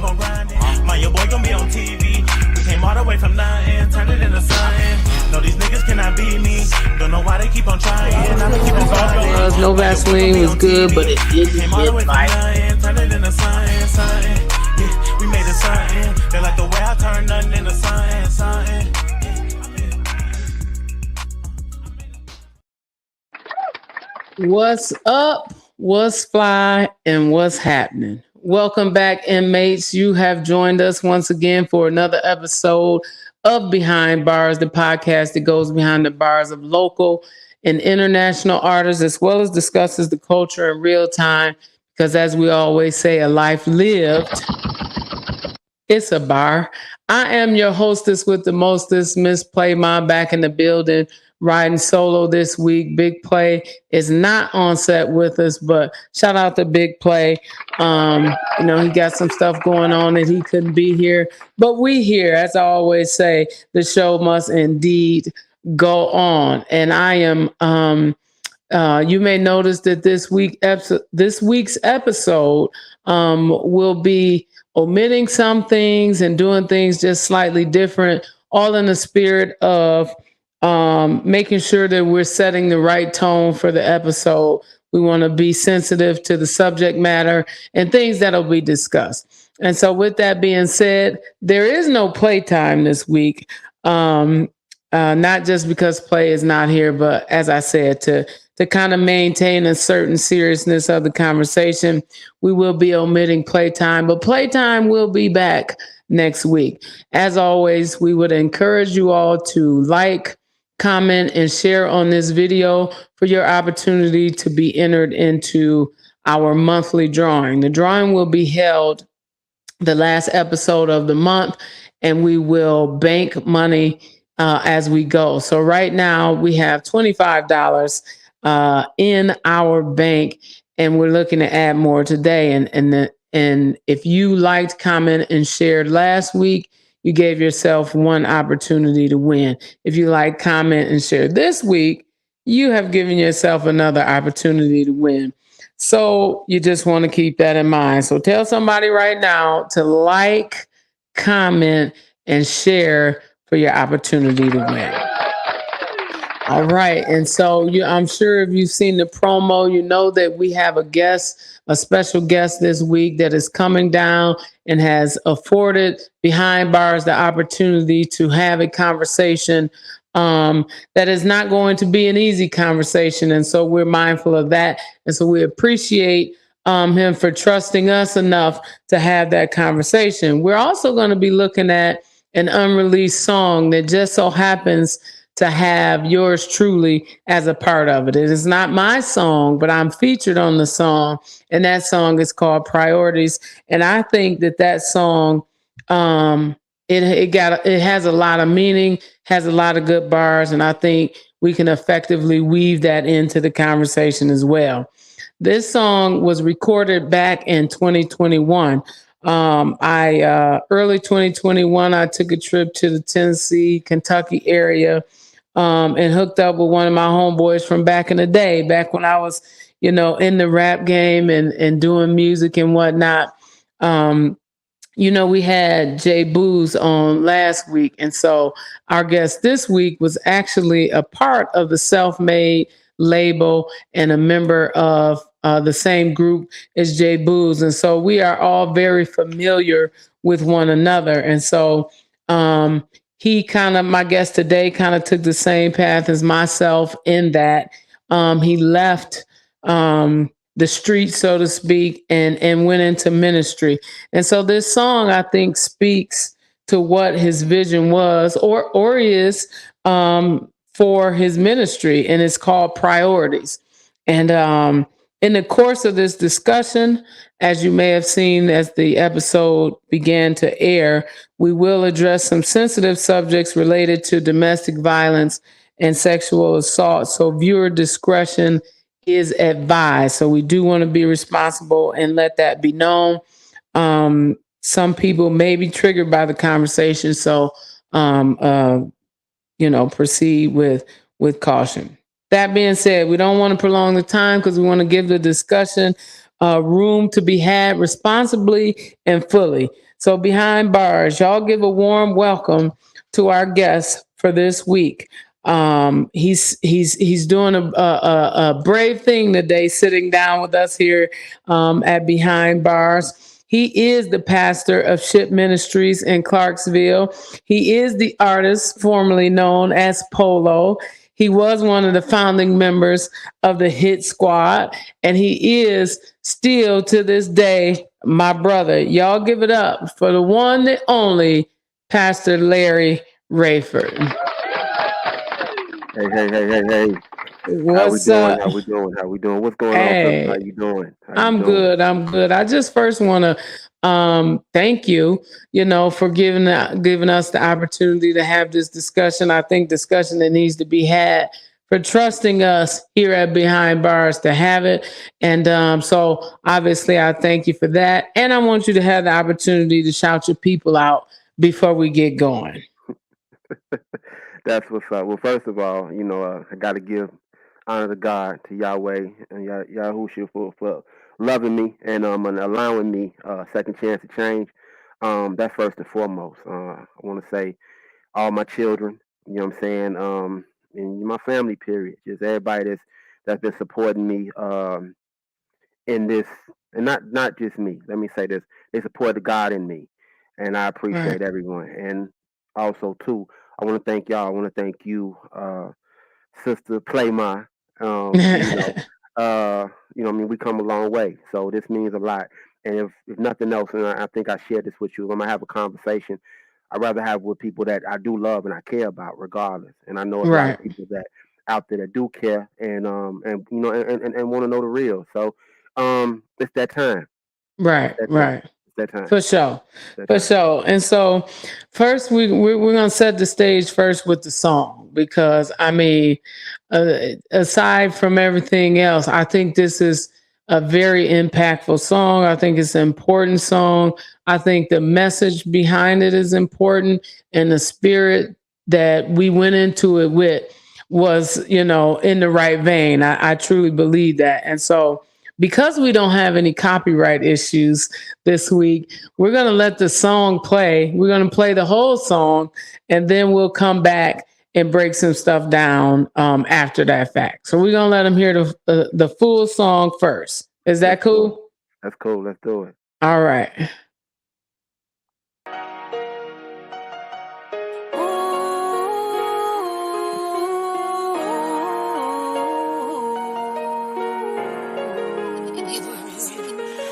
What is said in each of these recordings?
on grinding. My your boy gon' be on TV. We came all the way from nothing, turned it into something. No, these niggas cannot beat me. Don't know why they keep on trying. I'ma keep on going. No Vaseline was good, but it didn't hit right. Turn it into something. Yeah, we made it something. They like the way I turn nothing into something. What's up? What's fly? And what's happening? Welcome back, inmates. You have joined us once again for another episode of Behind Bars, the podcast that goes behind the bars of local and international artists, as well as discusses the culture in real time. Because as we always say, a life lived, it's a bar. I am your hostess with the mostest, Miss Playmon, back in the building, riding solo this week. Big Play is not on set with us, but shout out to Big Play. He got some stuff going on that he couldn't be here, but we here. As I always say, the show must indeed go on. And I am, you may notice that this week's episode will be omitting some things and doing things just slightly different, all in the spirit of making sure that we're setting the right tone for the episode. We want to be sensitive to the subject matter and things that'll be discussed. And so with that being said, there is no playtime this week. Not just because Play is not here, but as I said, to kind of maintain a certain seriousness of the conversation, we will be omitting Playtime, but Playtime will be back next week. As always, we would encourage you all to like, comment, and share on this video for your opportunity to be entered into our monthly drawing. The drawing will be held the last episode of the month, and we will bank money as we go. So right now we have $25 in our bank, and we're looking to add more today. And if you liked, comment, and shared last week, you gave yourself one opportunity to win. If you like, comment, and share this week, you have given yourself another opportunity to win. So you just want to keep that in mind. So tell somebody right now to like, comment, and share for your opportunity to win. All right. And so I'm sure if you've seen the promo, you know that we have a special guest this week that is coming down and has afforded Behind Bars the opportunity to have a conversation that is not going to be an easy conversation. And so we're mindful of that. And so we appreciate him for trusting us enough to have that conversation. We're also going to be looking at an unreleased song that just so happens to have yours truly as a part of it. It is not my song, but I'm featured on the song, and that song is called Priorities. And I think that song, it has a lot of meaning, has a lot of good bars, and I think we can effectively weave that into the conversation as well. This song was recorded back in 2021. Early 2021, I took a trip to the Tennessee, Kentucky area, and hooked up with one of my homeboys from back in the day, back when I was, in the rap game and doing music and whatnot. We had Jay Booz on last week. And so our guest this week was actually a part of the Self-Made label and a member of the same group as Jay Booz. And so we are all very familiar with one another. And so my guest today kind of took the same path as myself in that he left the street, so to speak, and went into ministry. And so this song, I think, speaks to what his vision was or is for his ministry, and it's called Priorities. And in the course of this discussion, as you may have seen as the episode began to air, we will address some sensitive subjects related to domestic violence and sexual assault. So viewer discretion is advised. So we do want to be responsible and let that be known. Some people may be triggered by the conversation. So, proceed with caution. That being said, we don't want to prolong the time because we want to give the discussion room to be had responsibly and fully. So behind bars, y'all give a warm welcome to our guest for this week. He's doing a brave thing today, sitting down with us here at Behind Bars. He is the pastor of Ship Ministries in Clarksville. He is the artist formerly known as Polo. He was one of the founding members of the Hit Squad, and he is still to this day my brother. Y'all give it up for the one and only Pastor Larry Rayford. Hey. What's up? How we doing? What's going on? How you doing? I'm good. I just first want to thank you, for giving us the opportunity to have this discussion. I think discussion that needs to be had, for trusting us here at Behind Bars to have it. And so obviously I thank you for that. And I want you to have the opportunity to shout your people out before we get going. That's what's up. Well, first of all, I got to give honor to God, to Yahweh and Yahushua for loving me and allowing me a second chance to change. That's first and foremost. I want to say all my children, you know what I'm saying, and my family, period. Just everybody that's been supporting me in this, and not just me. Let me say this: they supported God in me, and I appreciate everyone. And also, too, I want to thank y'all. I want to thank you, Sister Playmai. We come a long way, so this means a lot. And if nothing else, and I think I shared this with you, when I have a conversation, I'd rather have with people that I do love and I care about, regardless. And I know a lot of people that out there that do care and want to know the real. So it's that time. Right. That time. For sure. And so first we're going to set the stage first with the song, because aside from everything else, I think this is a very impactful song. I think it's an important song. I think the message behind it is important, and the spirit that we went into it with was, in the right vein. I truly believe that. And so, because we don't have any copyright issues this week, we're going to let the song play. We're going to play the whole song, and then we'll come back and break some stuff down after that fact. So we're going to let them hear the full song first. Is that cool? That's cool. Let's do it. All right.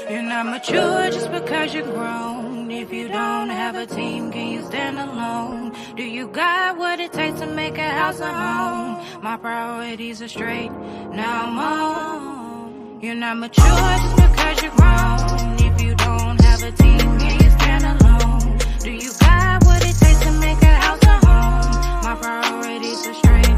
You're not mature just because you're grown. If you don't have a team, can you stand alone? Do you got what it takes to make a house a home? My priorities are straight, now I'm on. You're not mature just because you're grown. If you don't have a team, can you stand alone? Do you got what it takes to make a house a home? My priorities are straight,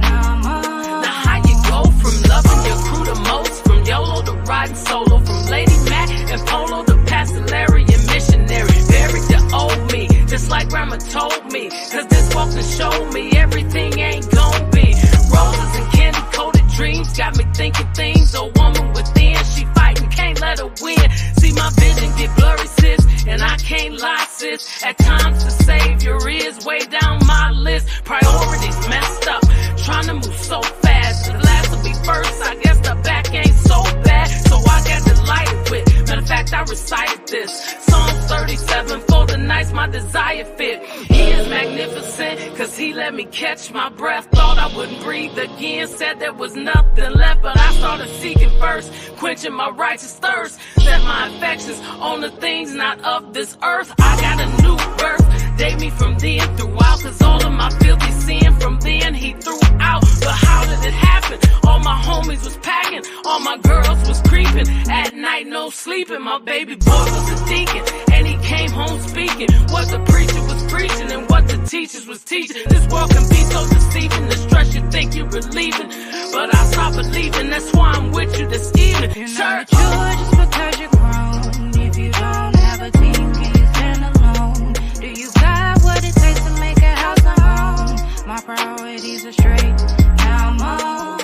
now I'm on. Now how you go from loving your crew the most, from YOLO to riding solo, from Lady Mac and Polo to Pastor Larry and missionary, buried the old me, just like Grandma told me, cause this walk and showed me everything ain't gon' be roses and candy coated dreams, got me thinking things, a woman within, she fighting, can't let her win, see my vision get blurry, sis, and I can't lie, sis, at times the savior is way down my list, priorities messed up, trying to move so fast, the last will be first, I guess the back ain't so bad, so I got delighted with, matter of fact I recited this, Psalm 37, for the nights my desire fit, he is magnificent, cause he let me catch my breath, thought I wouldn't breathe again, said there was nothing left, but I started seeking first, quenching my righteous thirst, set my affections on the things not of this earth, I got a new birth, date me from then throughout, cause all of my filthy sin from then he threw out, but how did it happen? All my homies was packing, all my girls was creeping, at night no sleeping, my baby boy was a deacon, and he came home speaking, what the preacher was preaching and what the teachers was teaching, this world can be so deceiving, the stress you think you're relieving, but I stop believing, that's why I'm with you this evening, you're church. Not mature just because you're grown, if you don't have a team, can you stand alone? Do you got what it takes to make a house a home? My priorities are straight, now I'm on.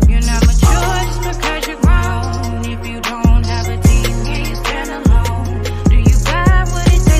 You're not mature just because you're grown. If you don't have a team, can you stand alone? Do you got what it takes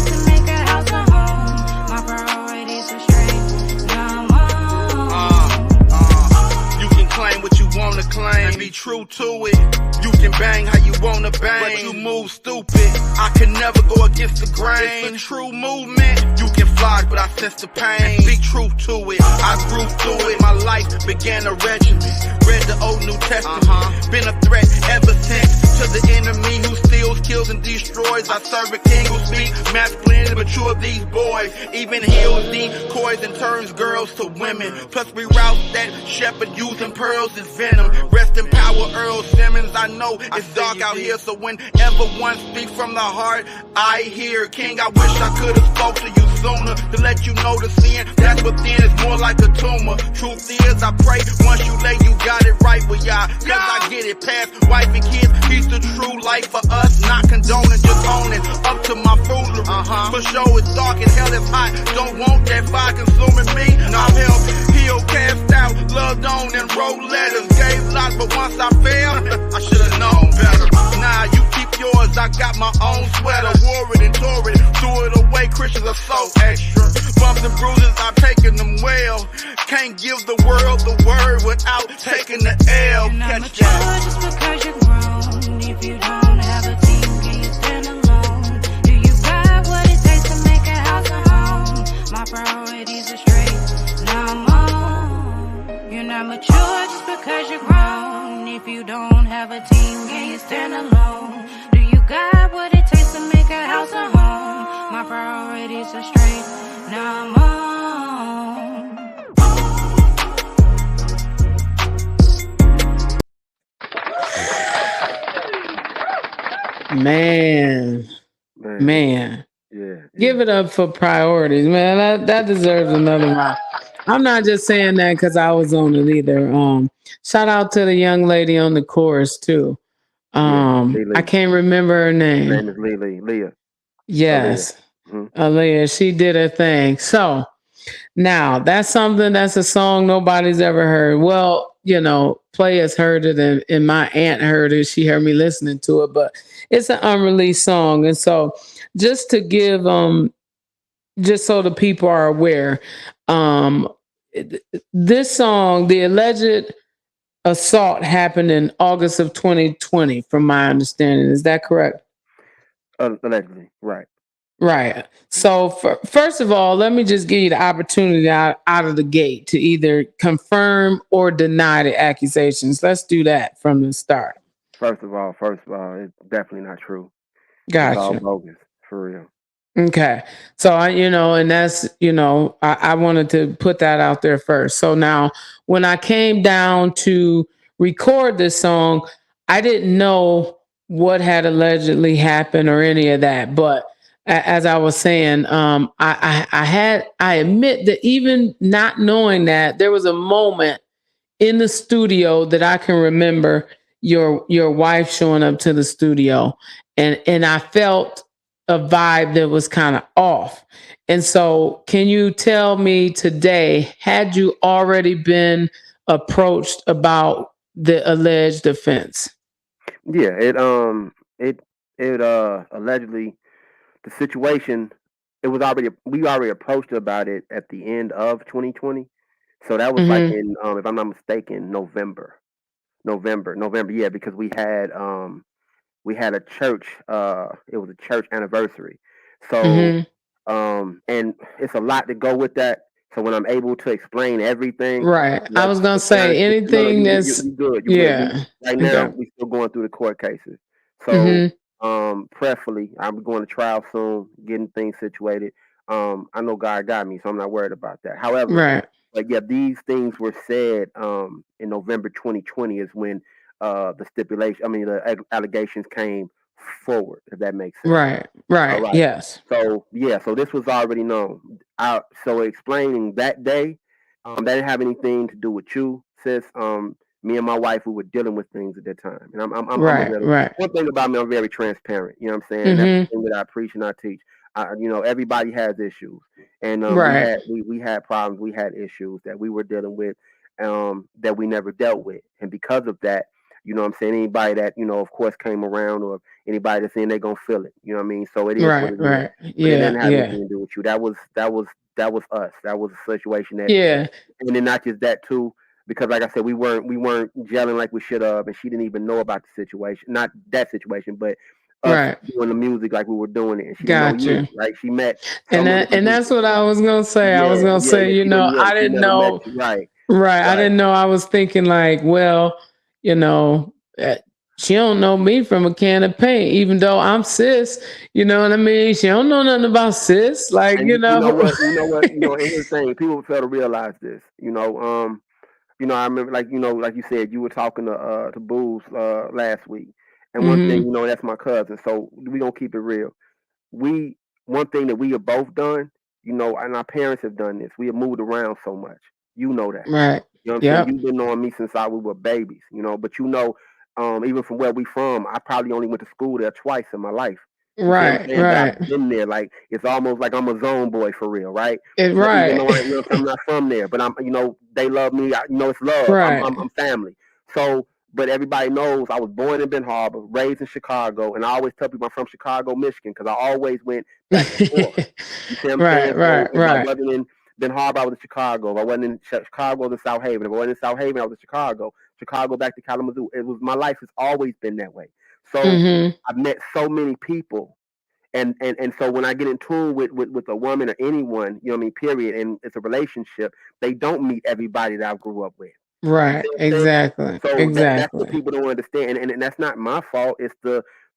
it. You can bang how you wanna bang, but you move stupid. I can never go against the grain. It's a true movement. You can fly, but I sense the pain. Speak truth to it. I grew through it. My life began a regimen. Read the Old New Testament. Been a threat ever since to the enemy who steals, kills, and destroys. I serve a king who speaks masculine and mature these boys. Even heals decoys and turns girls to women. Plus reroutes that shepherd using pearls as venom. Rest in power, Earl Simmons. I know it's dark out here, so whenever one speaks from the heart, I hear. King, I wish I could have spoke to you sooner to let you know the sin that's within is more like a tumor. Truth is, I pray once you lay, you got it right with y'all. Cause I get it past wife and kids. He's the true life for us, not condoning, just owning up to my foolery. For sure it's dark and hell is hot. Don't want that fire consuming me. Now I'm held, healed, cast out, loved on, and wrote letters. Gave lots, but once I failed, I should have known better. Nah, you keep yours, I got my own sweater. Wore it and tore it, threw it away. Christians are so extra. Bumps and bruises, I'm taking them well. Can't give the world the word without taking the L. You're not Catch mature that. just because you're grown. If you don't have a team, can you stand alone? Do you got what it takes to make a house a home? My priorities are straight, now I'm on. You're not mature just because you're grown. If you don't have a team, can you stand alone? Do you got what it takes to make a house a home? My priorities are straight, now I'm on. Man. Yeah. Give it up for priorities, man. That deserves another round. I'm not just saying that because I was on it either. Shout out to the young lady on the chorus too. I can't remember her Her name. name is Leah. Yes, Mhm. Aaliyah. She did her thing. So now that's a song nobody's ever heard. Well, Play has heard it, and my aunt heard it. She heard me listening to it, but it's an unreleased song. And so just to give just so the people are aware, this song, the alleged assault, happened in August of 2020, from my understanding. Is that correct? Allegedly, right. Right. So first of all, let me just give you the opportunity out of the gate to either confirm or deny the accusations. Let's do that from the start. First of all, it's definitely not true. Gotcha. It's all bogus, for real. Okay. So and that's, I wanted to put that out there first. So now when I came down to record this song, I didn't know what had allegedly happened or any of that. But as I was saying, I admit that even not knowing that, there was a moment in the studio that I can remember your wife showing up to the studio, and I felt a vibe that was kind of off. And so can you tell me today, had you already been approached about the alleged offense? Yeah, it allegedly, the situation, we already approached her about it at the end of 2020. So that was like in if I'm not mistaken, November. Yeah, because we had a church, it was a church anniversary. So and it's a lot to go with that. So when I'm able to explain everything, Right. I was gonna say anything that's you good. yeah. Right now, Okay. we still going through the court cases. So prayerfully, I'm going to trial soon, getting things situated. I know God got me, so I'm not worried about that. However, Right. but yeah, these things were said in November 2020 is when the allegations came forward, if that makes sense. Right. All right. Yes. So yeah, so this was already known. So explaining that day, that didn't have anything to do with you, sis. Me and my wife, we were dealing with things at that time, and I'm Right. one thing about me, I'm very transparent. You know what I'm saying? That's the thing that I preach and I teach. Everybody has issues, and Right. we had problems, we had issues that we were dealing with, that we never dealt with, and because of that, you know what I'm saying, anybody that of course came around, or anybody that's saying they're gonna feel it. You know what I mean? So it is what it is. Right. But it Yeah. didn't have Yeah. anything to do with you. That was us. That was a situation that, Yeah. and then not just that too, because, like I said, we weren't gelling like we should have, and she didn't even know about the situation. Not that situation, but us Right. doing the music like we were doing it, and she didn't know Gotcha. you, right? She met And some other that's producers. what I was gonna say. I Yeah, was gonna yeah, say, yeah. you know, I She didn't never met know. you, right? Right. I Right. didn't know. I was thinking like, well, you know, she don't know me from a can of paint, even though I'm cis. You know what I mean? She don't know nothing about cis. Like, And you you know know. what? And here's the thing: people fail to realize this. I remember, like like you said, you were talking to Booz last week, and one thing, Hmm. that's my cousin, so we gonna keep it real. We One thing that we have both done, and our parents have done this. We have moved around so much. You know that. Right. You know what I'm saying? Yep. You've been knowing me since we were babies. But even from where we from, I probably only went to school there twice in my life. You see what I'm Right. saying? But Right. I've been there. Like, it's almost like I'm a zone boy for real, right? So even Right. though I'm not from there, but they love me. It's love. Right. I'm family. So, but everybody knows I was born in Ben Harbor, raised in Chicago, and I always tell people I'm from Chicago, Michigan, because I always went back and forth. You see what I'm saying? Right. So Right. if I Right. wasn't in Ben Harbor, I was in Chicago. If I wasn't in Chicago, I was in South Haven. If I wasn't in South Haven, I was in Chicago. Chicago back to Kalamazoo. My life has always been that way. So Hmm. I've met so many people, and so when I get in tune with a woman or anyone, period, and it's a relationship, they don't meet everybody that I grew up with. You Right. see what I'm saying? Exactly. So that's what Exactly. people don't understand, and that's not my fault. It's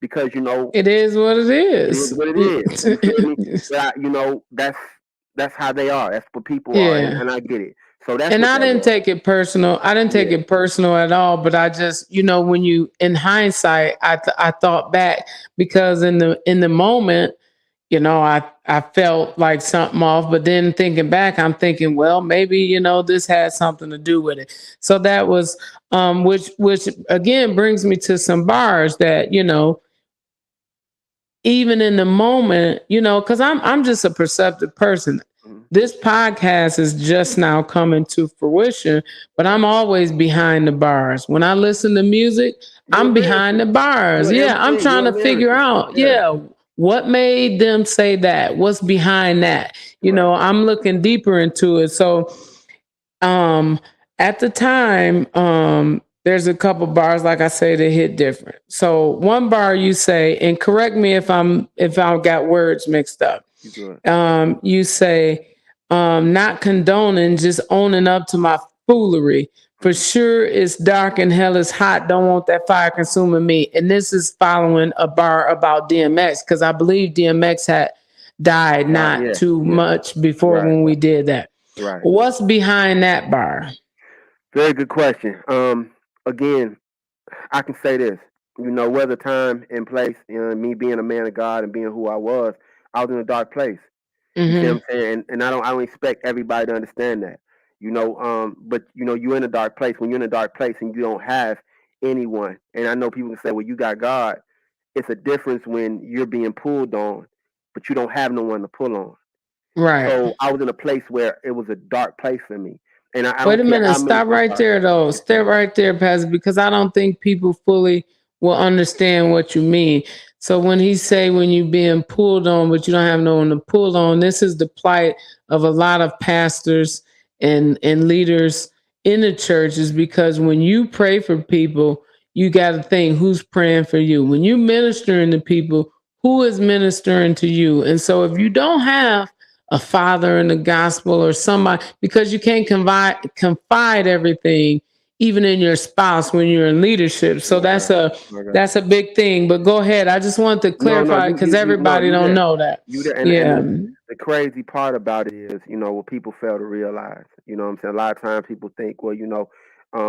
because It is what it it is is. what it is. You feel me? But that's how they are. That's what people are, Yeah. and I get it. So that's And what I that didn't was. take it personal. I didn't take Yeah, it personal at all. But I just, when you, in hindsight, I thought back because in the moment, I felt like something off. But then thinking back, I'm thinking, well, maybe this had something to do with it. So that was, which again brings me to some bars that even in the moment, because I'm just a perceptive person. mhm, This podcast is just now coming to fruition, but I'm right. always behind the bars. When I listen to music, You're a I'm behind the lyricist. bars. You're Yeah, I'm everything. trying You're a to figure lyricist. out, Yeah, yeah, what made them say that? What's behind that? right. I'm looking deeper into it. So um, at the time, there's a couple bars, like I say, that hit different. So one bar you say, and correct me if I've got words mixed up. You good? You say, not condoning, just owning up to my foolery. For Hmm. sure, it's dark and hell is hot. Don't want that fire consuming me. And this is following a bar about DMX because I believe DMX had died not Yeah, too yeah. much before Right, when we did that. right. What's behind that bar? Very good question. Again, I can say this. Whether time and place, me being a man of God and being who I was in a dark place. You see what Mm-hmm. I'm saying? And I don't expect everybody to understand that. But you're in a dark place. When you're in a dark place and you don't have anyone, and I know people can say, well, you got God. It's a difference when you're being pulled on, but you don't have no one to pull on. Right. So I was in a place where it was a dark place for me. And I Wait a don't care minute. how many, Stop I'm right sorry. there, though. Stay right there, Pastor, because I don't think people fully will understand what you mean. So when he say when you being pulled on, but you don't have no one to pull on, this is the plight of a lot of pastors and leaders in the churches. Because when you pray for people, you got to think who's praying for you. When you ministering to people, who is ministering to you? And so if you don't have a father in the gospel or somebody, because you can't confide everything even in your spouse when you're in leadership. So My that's God. a My God. that's a big thing. But go ahead, I just want to No, clarify because everybody you don't there. know that. You there. And Yeah. the crazy part about it is, what people fail to realize. You know what I'm saying? A lot of times people think, well, you know what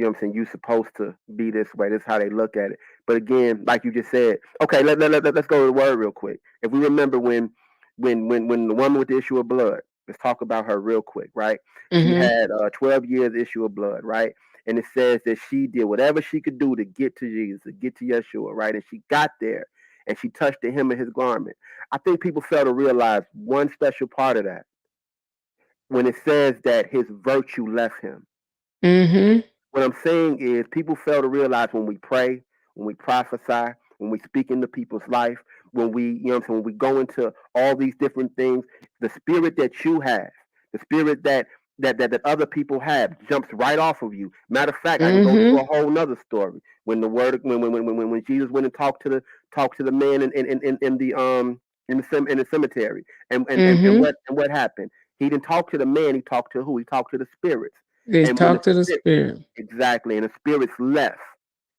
I'm saying, you supposed to be this way. This is how they look at it. But again, like you just said, okay, let's go to the word real quick. If we remember when the woman with the issue of blood, let's talk about her real quick, right? She Hmm. had 12 years issue of blood, right? And it says that she did whatever she could do to get to Jesus, to get to Yeshua, right? And she got there and she touched the hem of his garment. I think people fail to realize one special part of that when it says that his virtue left him. Hmm. What I'm saying is people fail to realize when we pray, when we prophesy, when we speak into people's life, when we, what I'm saying, when we go into all these different things, the spirit that you have, the spirit that other people have jumps right off of you. Matter of fact, I can go to Mm-hmm. a whole nother story. When the word when Jesus went and talked to the man in the cemetery, Mm-hmm. and what happened? He didn't talk to the man. He talked to who? He talked to the spirits. They And when the talk to the spirit, spirit. exactly, and the spirits left.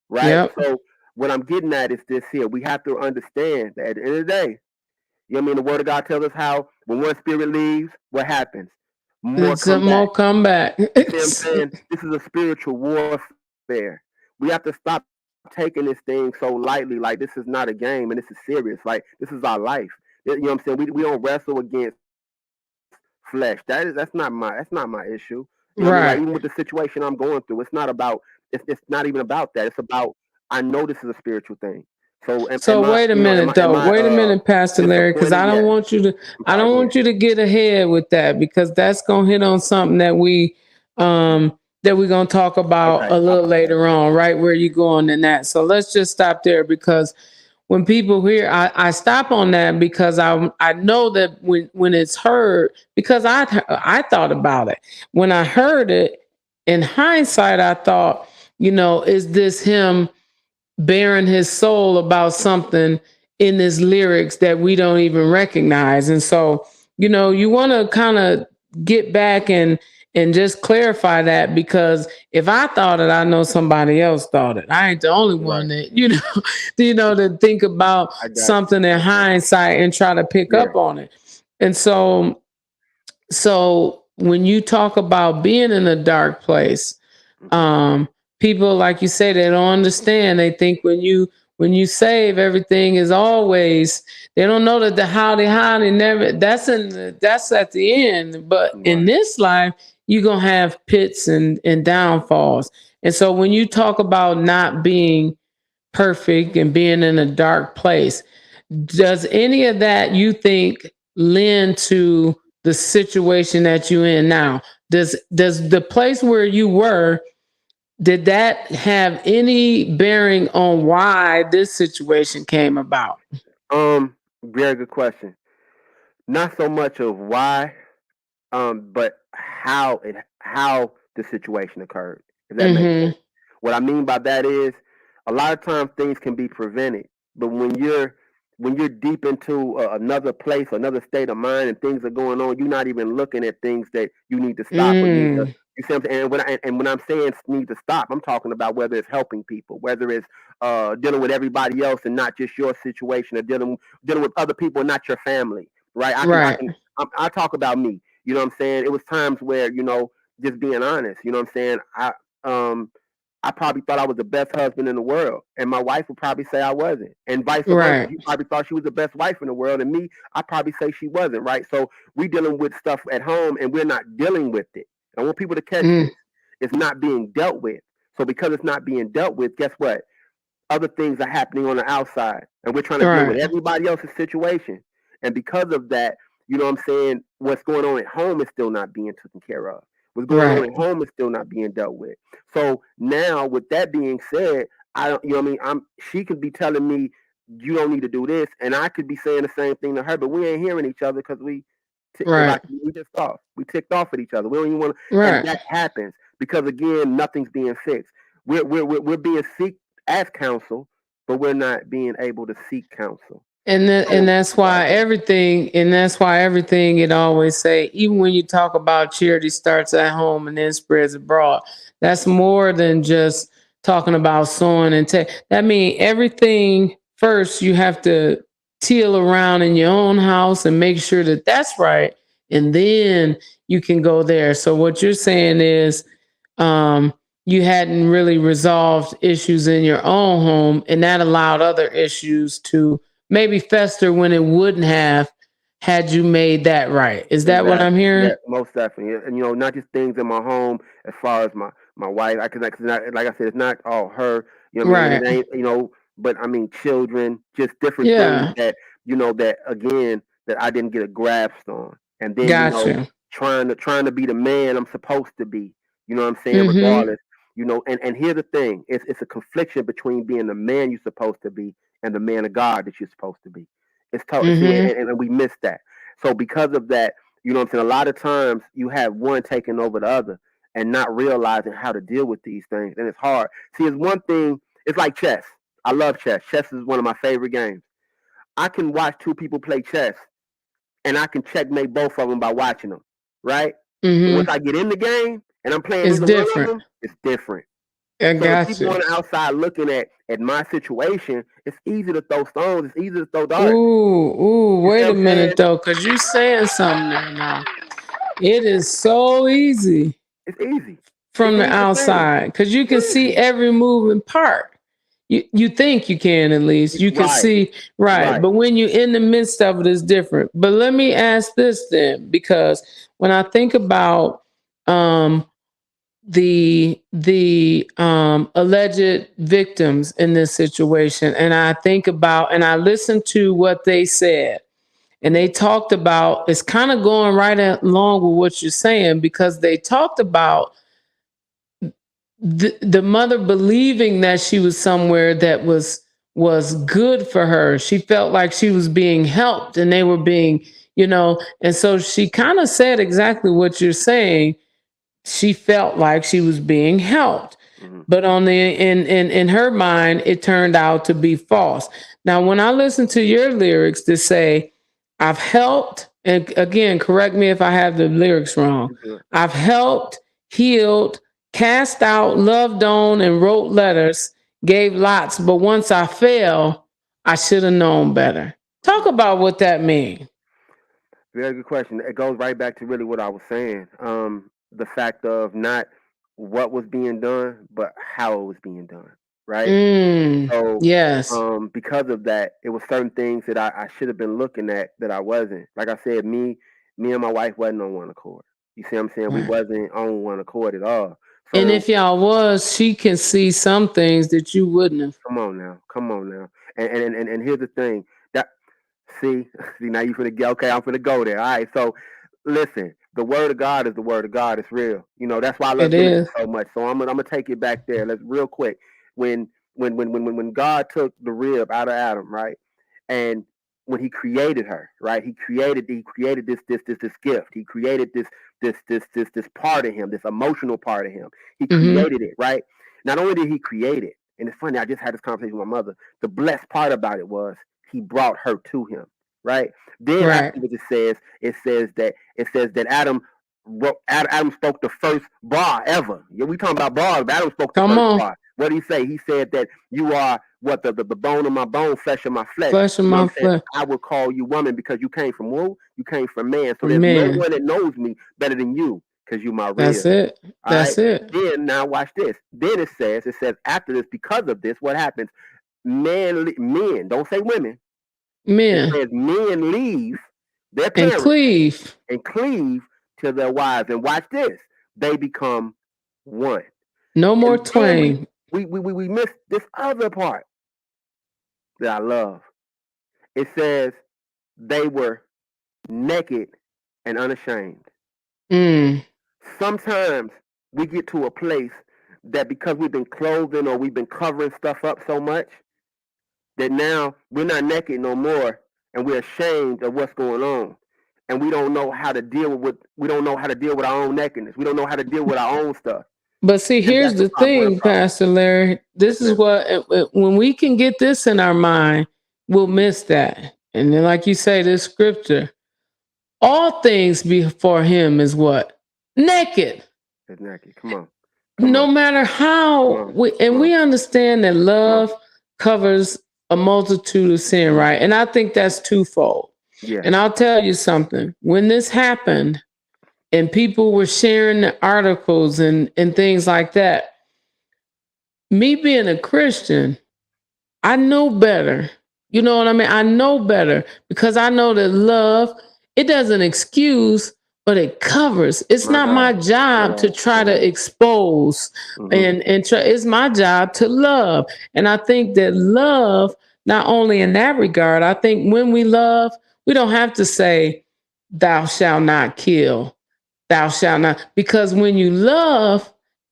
Right. Yep. So what I'm getting at is this here. We have to understand that at the end of the day, you know what I mean? The word of God tells us how when one spirit leaves, what happens? More It's come some back. more comeback. You see what I'm saying? This is a spiritual warfare. We have to stop taking this thing so lightly. Like this is not a game and this is serious. Like this is our life. You know what I'm saying? We don't wrestle against flesh. That's not my issue. You know what I mean? Like even with the Right. situation I'm going through, it's not even about that. It's about I know this is a spiritual thing. So am So I wait a minute am though. I Wait a minute, Pastor Larry, because disappointed? I don't Yes. want you to I'm I sorry. don't Go want ahead. you to get ahead with that because that's gonna hit on something that we're gonna talk about Okay. a little Okay. later on, right where you going in that. So let's just stop there because when people hear I stop on that because I know that when it's heard because I thought about it. When I heard it, in hindsight, I thought, is this him bearing his soul about something in his lyrics that we don't even recognize? And so, you want to kind of get back and just clarify that because if I thought it, I know somebody else thought it. I ain't the only one Right. that, to think about I got you. something in Okay. hindsight and try to pick Yeah. up on it. And so when you talk about being in a dark place, Hmm. um people, like you say, they don't understand. They think when you save, everything is always, they don't know that the howdy never, that's at the end, but in Right. this life you're gonna have pits and downfalls. And so when you talk about not being perfect and being in a dark place, does any of that, you think, lend to the situation that you're in now? Does the place where you were, did that have any bearing on why this situation came about? Very good question. Not so much of why, but how the situation occurred, if that makes Mm-hmm. sense. What I mean by that is a lot of times things can be prevented, but when you're deep into another place, another state of mind, and things are going on, you're not even looking at things that you need to stop or need to. Mm. You see what I'm saying? And when I'm saying need to stop, I'm talking about whether it's helping people, whether it's dealing with everybody else and not just your situation, or dealing with other people and not your family. Right? Right. I talk about me. You know what I'm saying? It was times where, just being honest, you know what I'm saying? Um I probably thought I was the best husband in the world, and my wife would probably say I wasn't, and vice versa. Right. She probably thought she was the best wife in the world, and me, I probably say she wasn't. Right? So we dealing with stuff at home, and we're not dealing with it. I want people to catch Mm. this. It's not being dealt with. So because it's not being dealt with, guess what? Other things are happening on the outside, and we're trying to deal with Right. everybody else's situation. And because of that, you know what I'm saying, what's going on at home is still not being taken care of. What's going on Right. at home is still not being dealt with. So now, with that being said, I don't, you know what I mean. She could be telling me you don't need to do this, and I could be saying the same thing to her, but we ain't hearing each other because Right. like we just off. We ticked off at each other. We don't even want to, and Right. that happens because again, nothing's being fixed. We're being seek as counsel, but we're not being able to seek counsel. And So that's right, why everything it always say, even when you talk about charity starts at home and then spreads abroad, that's more than just talking about sowing and take. That means everything first you have to till around in your own house and make sure that that's right, and then you can go there. So what you're saying is, um, you hadn't really resolved issues in your own home, and that allowed other issues to maybe fester when it wouldn't have had you made that right. Is that what I'm exactly. hearing? Yeah, most definitely. And not just things in my home as far as my wife. I can, like I said, it's not all her. You know what I mean? And Right. it ain't, but I mean children, just different things Yeah. that that again that I didn't get a grasp on. And then Got you. trying to be the man I'm supposed to be. You know what I'm saying? Mm-hmm. Regardless. And here's the thing: it's a confliction between being the man you're supposed to be and the man of God that you're supposed to be. It's tough. See, Mm-hmm. and we miss that. So because of that, You know what I'm saying? A lot of times you have one taking over the other and not realizing how to deal with these things. And it's hard. See, it's one thing, it's like chess. I love chess. Chess is one of my favorite games. I can watch two people play chess and I can checkmate both of them by watching them, right? But once I get in the game and I'm playing It's either one of different. them, it's different. I So the got people you. on the outside looking at my situation, it's easy to throw stones. It's easy to throw darts. Ooh, You see wait what a I'm saying? minute though, because you saying something there now. It is so easy It's easy. from It's the easy as hell. outside because you can see Easy. every moving part. You think you can, at least you can Right. see, right? Right. But when you're in the midst of it, it's different. But let me ask this then, because when I think about um, the alleged victims in this situation, and I think about and I listened to what they said, and they talked about, it's kind of going right along with what you're saying, because they talked about the mother believing that she was somewhere that was good for her. She felt like she was being helped and they were being, and so she kind of said exactly what you're saying. She felt like she was being helped. Mhm. But on the in her mind, it turned out to be false. Now, when I listen to your lyrics that say, I've helped, and again, correct me if I have the lyrics wrong. You good. I've helped, healed, cast out, loved on, and wrote letters, gave lots, but once I fell, I should have known better. Talk about what that means. Very good question. It goes right back to really what I was saying. The fact of not what was being done, but how it was being done. Right. So, Yes. because of that, it was certain things that I should have been looking at that I wasn't. Like I said, me and my wife wasn't on one accord. You see what I'm saying? We Right. wasn't on one accord at all. And So if y'all was, she can see some things that you wouldn't have. come on now. And here's the thing. That see, see now you finna get okay, I'm finna go there. All right. So listen, the word of God is the word of God. It's real. That's why I love It Genesis is. so much. So I'm gonna take it back there. Let's real quick. When when God took the rib out of Adam, right? And when he created her, right? He created this gift. He created this part of him, this emotional part of him. He Mm-hmm. created it, right? Not only did he create it, and it's funny, I just had this conversation with my mother. The blessed part about it was he brought her to him, right? Then Right. afterwards it says that Adam spoke the first bar ever. Yeah, we talking about bars, but Adam spoke the Come first on. bar. What did he say? He said that you are what the bone of my bone, flesh of my flesh. Flesh of You know what my I'm saying? flesh. I will call you woman because you came from who? You came from man. So there's no Man. one that knows me better than you because you my That's rib. it. All right. That's it. Then now watch this. Then it says after this, because of this, what happens? Men, don't say women. It Men. says men leave their And parents cleave. and cleave to their wives. And watch this. They become one. No more And then twain. we miss this other part that I love. It says they were naked and unashamed. Mm. Sometimes we get to a place that because we've been clothing or we've been covering stuff up so much that now we're not naked no more and we're ashamed of what's going on. And we don't know how to deal with our own nakedness. We don't know how to deal with our own stuff. But see, And here's that's the the problem we're a thing, problem. Pastor Larry. Yes, This is ma'am. what, when we can get this in our mind, we'll miss that. And then, like you say, this scripture, all things before him is what? Naked. It's naked. Come on. Come No on. matter Come how on. and Come on. we understand that Come on. love covers a multitude of sin, right? And I think that's twofold. Yeah. And I'll tell you something. When this happened and people were sharing the articles and things like that, me being a Christian, I know better. You know what I mean? I know better because I know that love, it doesn't excuse, but it covers. It's My not my God. job to try to expose Mm-hmm. and try, it's my job to love. And I think that love, not only in that regard, I think when we love, we don't have to say, thou shalt not kill, thou shalt not, because when you love,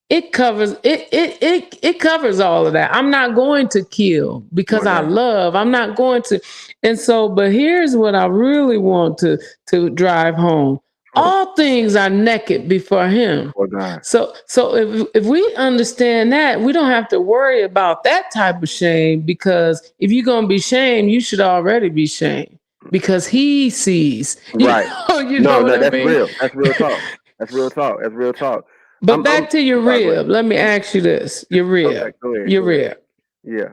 it covers it covers all of that. I'm not going to kill because My I God. love. I'm not going to. And so, but here's what I really want to drive home. all things are naked before him. Oh God. So if we understand that, we don't have to worry about that type of shame, because if you're gonna be shamed, you should already be shamed because he sees. Right. You know No, what no, I that's mean? real. That's real talk. That's real talk. That's real talk. But back to your I'm sorry, go rib. Let me ahead. ask you this: your Okay, rib, go ahead. your Go ahead. rib. Yeah.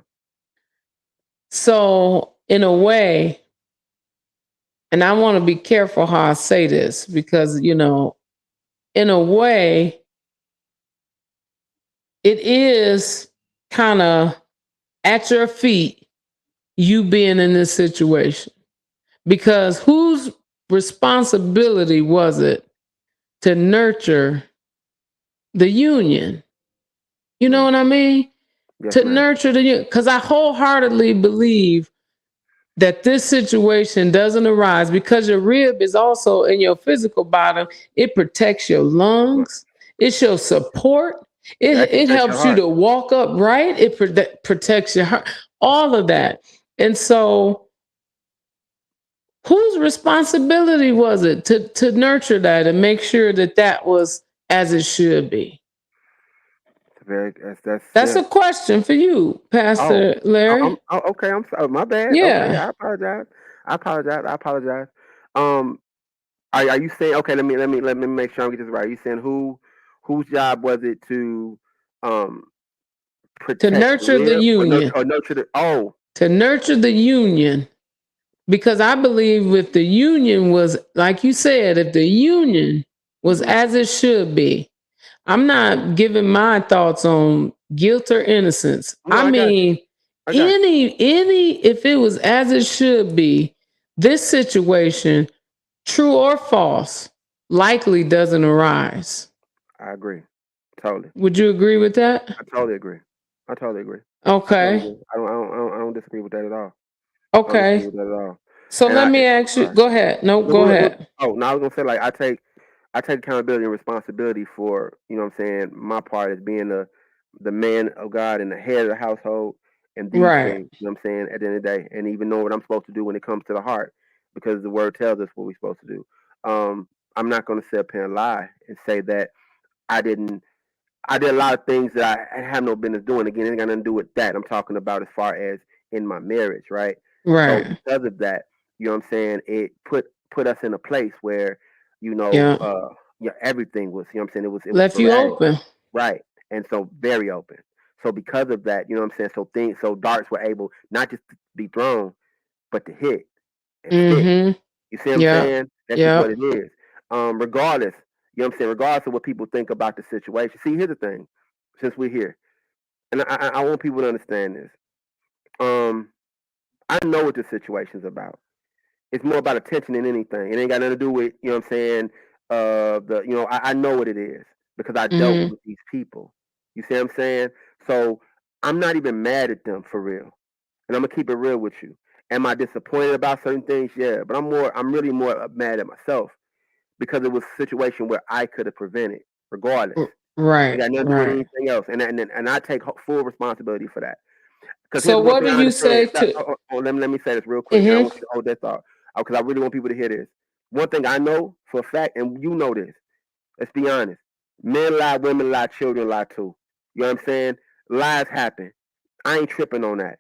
So in a way, and I want to be careful how I say this, because in a way, it is kind of at your feet, you being in this situation. Because whose responsibility was it to nurture the union? You know what I mean? Yes, To ma'am. nurture the union. Because I wholeheartedly believe that this situation doesn't arise because your rib is also in your physical body. It protects your lungs. It shows support. It actually It protects your helps you heart. to walk upright. It protects your heart. All of that. And so, whose responsibility was it to nurture that and make sure that that was as it should be? That's That's yeah. a question for you, Oh, Pastor Larry. okay. I'm sorry. My bad. Okay, Yeah. I apologize. I apologize. Um, are you saying okay? Let me make sure I get this right. Are you saying whose job was it to um To protect the nurture the rib union. or nurture the? Oh, To nurture the union. Because I believe if the union was, like you said, if the union was mhm. as it should be, I'm not giving my thoughts on guilt or innocence. No, I I got you. mean, I got you. if it was as it should be, this situation, true or false, likely doesn't arise. I agree. Totally. Would you agree with that? I totally agree. I totally agree. I totally Okay. agree. I don't disagree with that at all. I don't disagree Okay. with that at all. So And let I me I'm ask you. sorry. Go ahead. No, No, go ahead. oh, no, I was gonna say like I take accountability and responsibility for what I'm saying, my part as being the man of God and the head of the household and these Right. things, what I'm saying, at the end of the day, and even know what I'm supposed to do when it comes to the heart, because the word tells us what we're supposed to do. I'm not gonna sit up here and lie and say that I didn't I did a lot of things that I have no business doing. Again, it ain't got nothing to do with that. I'm talking about as far as in my marriage, right? So Right. because of that, you know what I'm saying, it put us in a place where, Yeah. everything was, you know what I'm saying, it was Left you sporadic, open. right? And so very open. So because of that, you know what I'm saying, so darts were able not just to be thrown, but to hit and stick. Mm-hmm. You see what I'm Yep. saying? That's just what Yep. it is. Regardless, you know what I'm saying, regardless of what people think about the situation. See, here's the thing, since we're here, and I want people to understand this. Um, I know what this situation's about. It's more about attention than anything. It ain't got nothing to do with, you know what I'm saying, I know what it is because I dealt Mm-hmm. with these people. You see what I'm saying? So I'm not even mad at them for real. And I'm gonna keep it real with you. Am I disappointed about certain things? Yeah, but I'm really more mad at myself because it was a situation where I could have prevented, regardless. It Right. got nothing to do with Right. anything else, and I take full responsibility for that. Because here's So one what thing do I you say understand. to? Let me say this real quick, and I Mm-hmm. want you to hold that thought because I really want people to hear this. One thing I know for a fact, and you know this. Let's be honest. Men lie, women lie, children lie too. You know what I'm saying? Lies happen. I ain't tripping on that.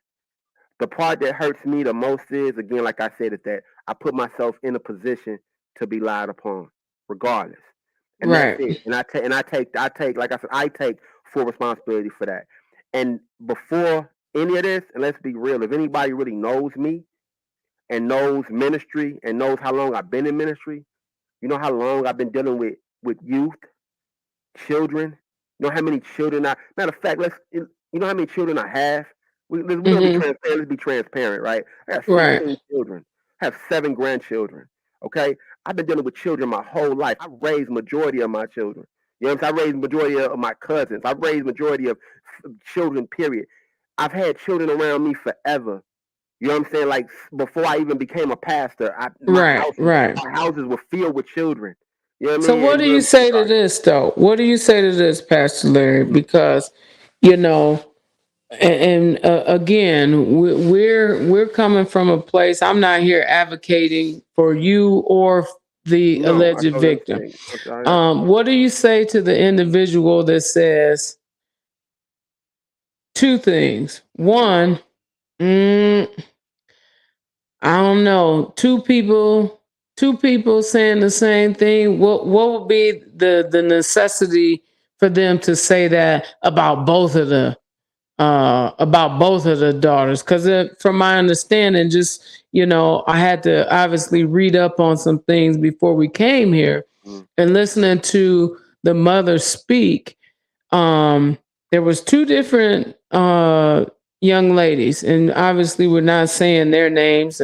The part that hurts me the most is, again, like I said, is that I put myself in a position to be lied upon, regardless, and that's Right. it. And I take, like I said, I take full responsibility for that. And before any of this, and let's be real, if anybody really knows me and knows ministry and knows how long I've been in ministry, you know how long I've been dealing with youth, children. You know how many children I. Matter of fact, you know how many children I have. We're gonna be Mm-hmm. transparent. Let's be transparent, right? I have Right. 16 children. I have 7 grandchildren. Okay, I've been dealing with children my whole life. I raised majority of my children. You know what I'm saying? I raised majority of my cousins. I raised majority of children. Period. I've had children around me forever. You know what I'm saying? Like before I even became a pastor, Right. Right. my houses were filled with children. You know what I So mean? what And do you know, you say to this though? What do you say to this, Pastor Larry? Because you know, again, we're coming from a place. I'm not here advocating for you or the No, I alleged totally victim. understand. I'm sorry. What do you say to the individual that says two things? One, mm, I don't know. Two people saying the same thing. What would be the necessity for them to say that about both of the daughters? Because from my understanding, just I had to obviously read up on some things before we came here, and listening to the mother speak. Um, there was two different young ladies, and obviously we're not saying their names,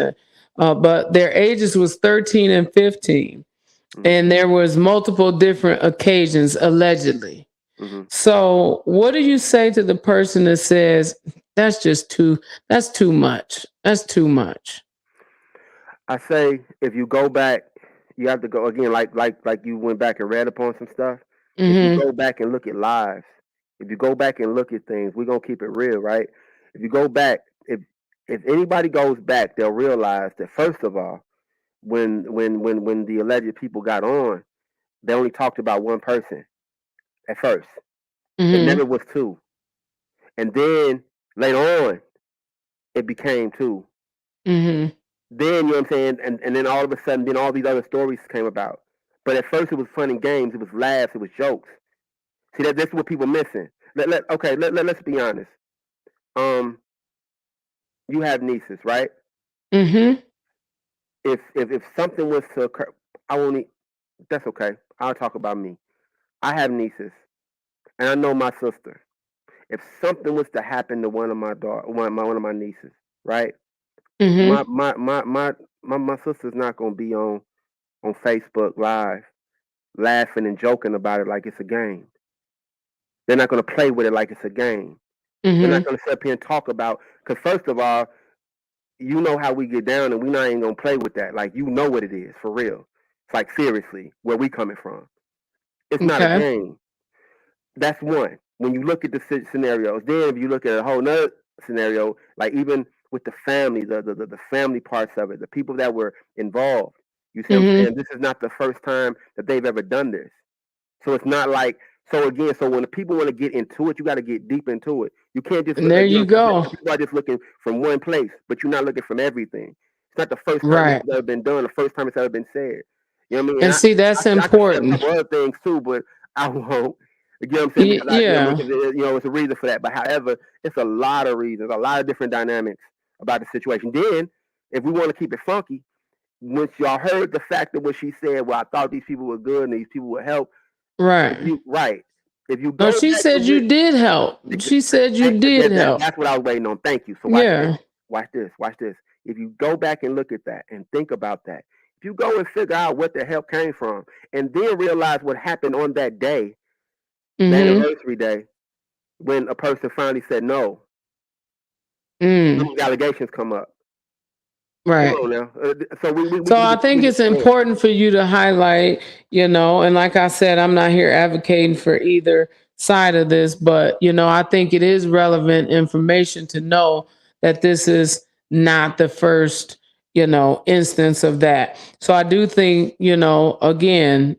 but their ages was 13 and 15, and there was multiple different occasions allegedly. So, what do you say to the person that says that's too much? That's too much. I say if you go back, you have to go again, like you went back and read upon some stuff. If you Mhm. go back and look at lives, if you go back and look at things, we're gonna keep it real, right? If you go back, if anybody goes back, they'll realize that first of all, when the alleged people got on, they only talked about one person at first. It Mhm. never was two, and then later on, it became two. Mhm. Then, you know what I'm saying? And then all of a sudden, then all these other stories came about. But at first, it was fun and games. It was laughs. It was jokes. See, that's what people missing. Let's be honest. Um, you have nieces, right? Mhm. If something was to occur, I won't. That's okay. I'll talk about me. I have nieces, and I know my sister. If something was to happen to one of my daughter, one of my nieces, right? My Mhm. my my my my sister's not gonna be on Facebook Live laughing and joking about it like it's a game. They're not going to play with it like it's a game. They're not Mhm. going to sit up here and talk about, because first of all, you know how we get down and we not even going to play with that. Like, you know what it is, for real. It's like, seriously, where we coming from. It's not a Okay. game. That's one. When you look at the scenarios, then if you look at a whole nother scenario, like even with the family, the family parts of it, the people that were involved, you see what I'm Mhm. saying? This is not the first time that they've ever done this. So it's not like so again. So when the people want to get into it, you got to get deep into it. You can't just And look there again. you go. People are just looking from one place, but you're not looking from everything. It's not the first time this Right. has ever been done. The first time it's ever been said. You know what I mean? And And see, that's I could say a important. couple other things too, but I won't. You know what I'm saying? Because I, you know, what I mean? Yeah. 'Cause it's a reason for that. But however, it's a lot of reasons, a lot of different dynamics about the situation. Then, if we want to keep it funky, once y'all heard the fact of what she said, well, I thought these people were good and these people would help. If Right. you right, if you No, go she back said and you did help. She said you did help. that's what I was waiting on. Thank you. So watch this. Yeah. Watch this. Watch this. If you go back and look at that and think about that, if you go and figure out what the help came from, and then realize what happened on that day, the Mhm. anniversary day, when a person finally said no, Mm. these allegations come up. Come Right. on now. So So I think we it's yeah. important for you to highlight, and like I said, I'm not here advocating for either side of this, but I think it is relevant information to know that this is not the first, instance of that. So I do think, again,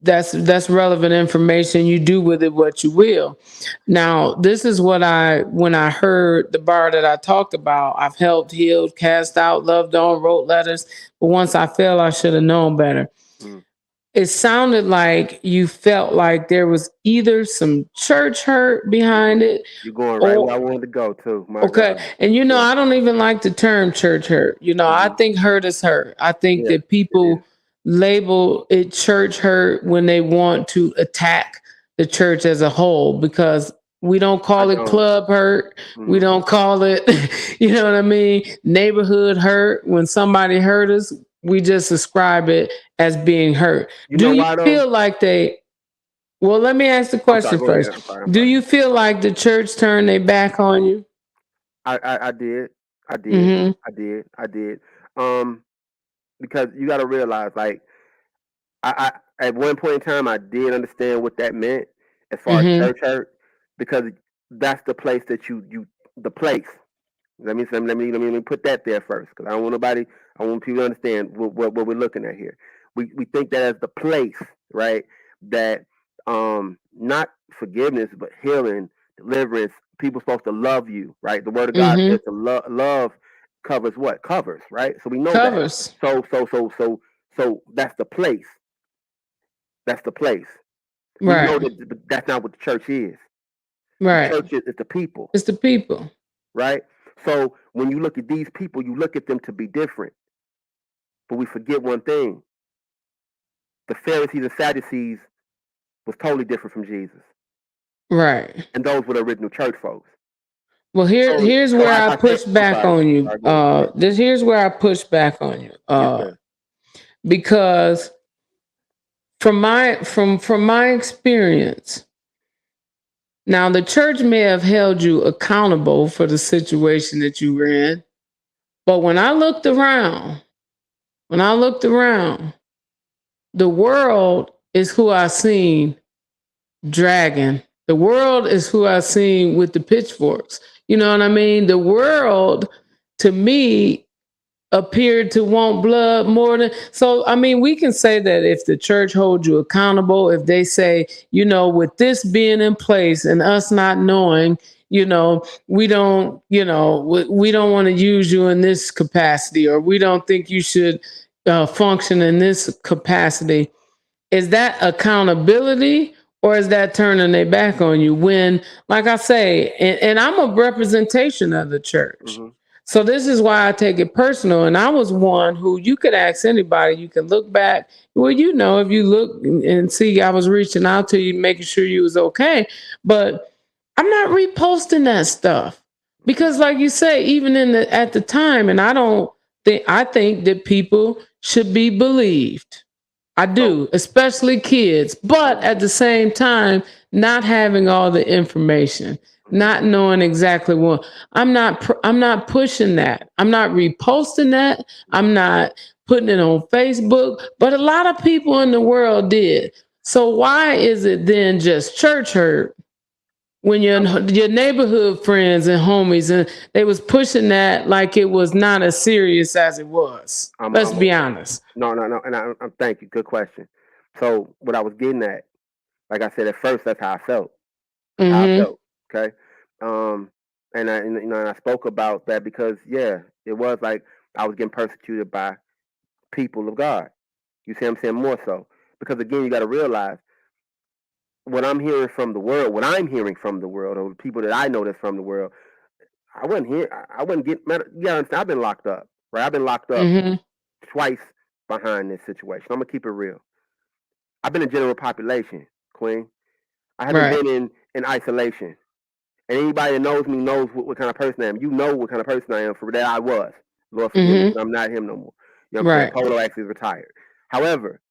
that's relevant information. You do with it what you will. Now, this is what when I heard the bar that I talked about, I've helped, healed, cast out, loved on, wrote letters, but once I fell, I should have known better. Mm. It sounded like you felt like there was either some church hurt behind it, You're going right where I or wanted to go too. My okay. God. And Yeah. I don't even like the term church hurt. I Hmm. think hurt is hurt. I think Yeah. that It is. people label it church hurt when they want to attack the church as a whole, because we don't I call it don't. club hurt. We Hmm. don't call it, what I mean, neighborhood hurt. When somebody hurt us, we just describe it as being hurt. You Do know you why though? feel like well, let me ask the I'm sorry. question Go ahead. first. I'm sorry. I'm Do sorry. you feel like the church turned their back on you? I did. I did. Mm-hmm. I did. I did. Um, because you got to realize, like, I at one point in time, I did understand what that meant as far as Mm-hmm. church hurt, because that's the place that the place. Let me put that there first, because I want people to understand what we're looking at here. We think that as the place, right? That not forgiveness, but healing, deliverance. People supposed to love you, right? The word of God says to love covers what? Covers, right? So we know Covers. that. So that's the place. That's the place. We Right. know that that's not what the church is. Right. The church is the people. It's the people. Right? So when you look at these people, you look at them to be different. But we forget one thing. The Pharisees and Sadducees was totally different from Jesus. Right. And those were the original church folks. Well, here's where I push back on you. Here's where I push back on you. Yes, because from my experience, now the church may have held you accountable for the situation that you were in, but when I looked around, the world is who I seen dragging. The world is who I seen with the pitchforks. You know what I mean? The world, to me, appeared to want blood more than. So, I mean, we can say that if the church holds you accountable, if they say, with this being in place and us not knowing, we don't want to use you in this capacity, or we don't think you should function in this capacity. Is that accountability? Or is that turning their back on you when, like I say, and I'm a representation of the church. Mm-hmm. So this is why I take it personal. And I was one who you could ask anybody, you can look back. Well, if you look and see, I was reaching out to you, making sure you was okay. But I'm not reposting that stuff because like you say, even at the time, and I think that people should be believed. I do, especially kids, but at the same time, not having all the information, not knowing exactly what. I'm not pushing that. I'm not reposting that. I'm not putting it on Facebook, but a lot of people in the world did. So why is it then just church hurt when your neighborhood friends and homies and they was pushing that like it was not as serious as it was? Let's be honest. No. And I thank you. Good question. So what I was getting at, like I said, at first, that's how I felt. Mm-hmm. How I felt. Okay. And I spoke about that because, it was like I was getting persecuted by people of God. You see what I'm saying? More so. Because again, you got to realize what I'm hearing from the world, or the people that I know that's from the world, I wasn't getting mad. Yeah, I've been locked up, right? I've been locked up twice behind this situation. I'm gonna keep it real. I've been in general population, Queen. I haven't been in isolation. And anybody that knows me knows what kind of person I am. You know what kind of person I am for that I was. Lord forgive me, I'm not him no more. You know what I'm saying? Polo actually is retired. However,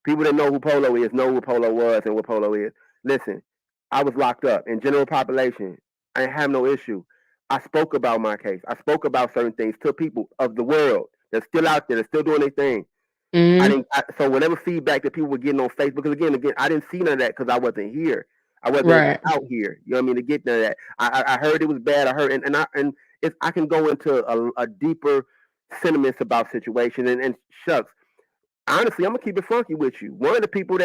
people that know who Polo is know what Polo was and what Polo is. Listen, I was locked up in general population. I didn't have no issue. I spoke about my case. I spoke about certain things to people of the world that's still out there, that's still doing their thing. So whatever feedback that people were getting on Facebook, because again, I didn't see none of that because I wasn't here. I wasn't out here. You know what I mean? To get none of that. I heard it was bad. I heard, and if I can go into a deeper sentiments about situation and shucks. Honestly, I'm gonna keep it funky with you. One of the people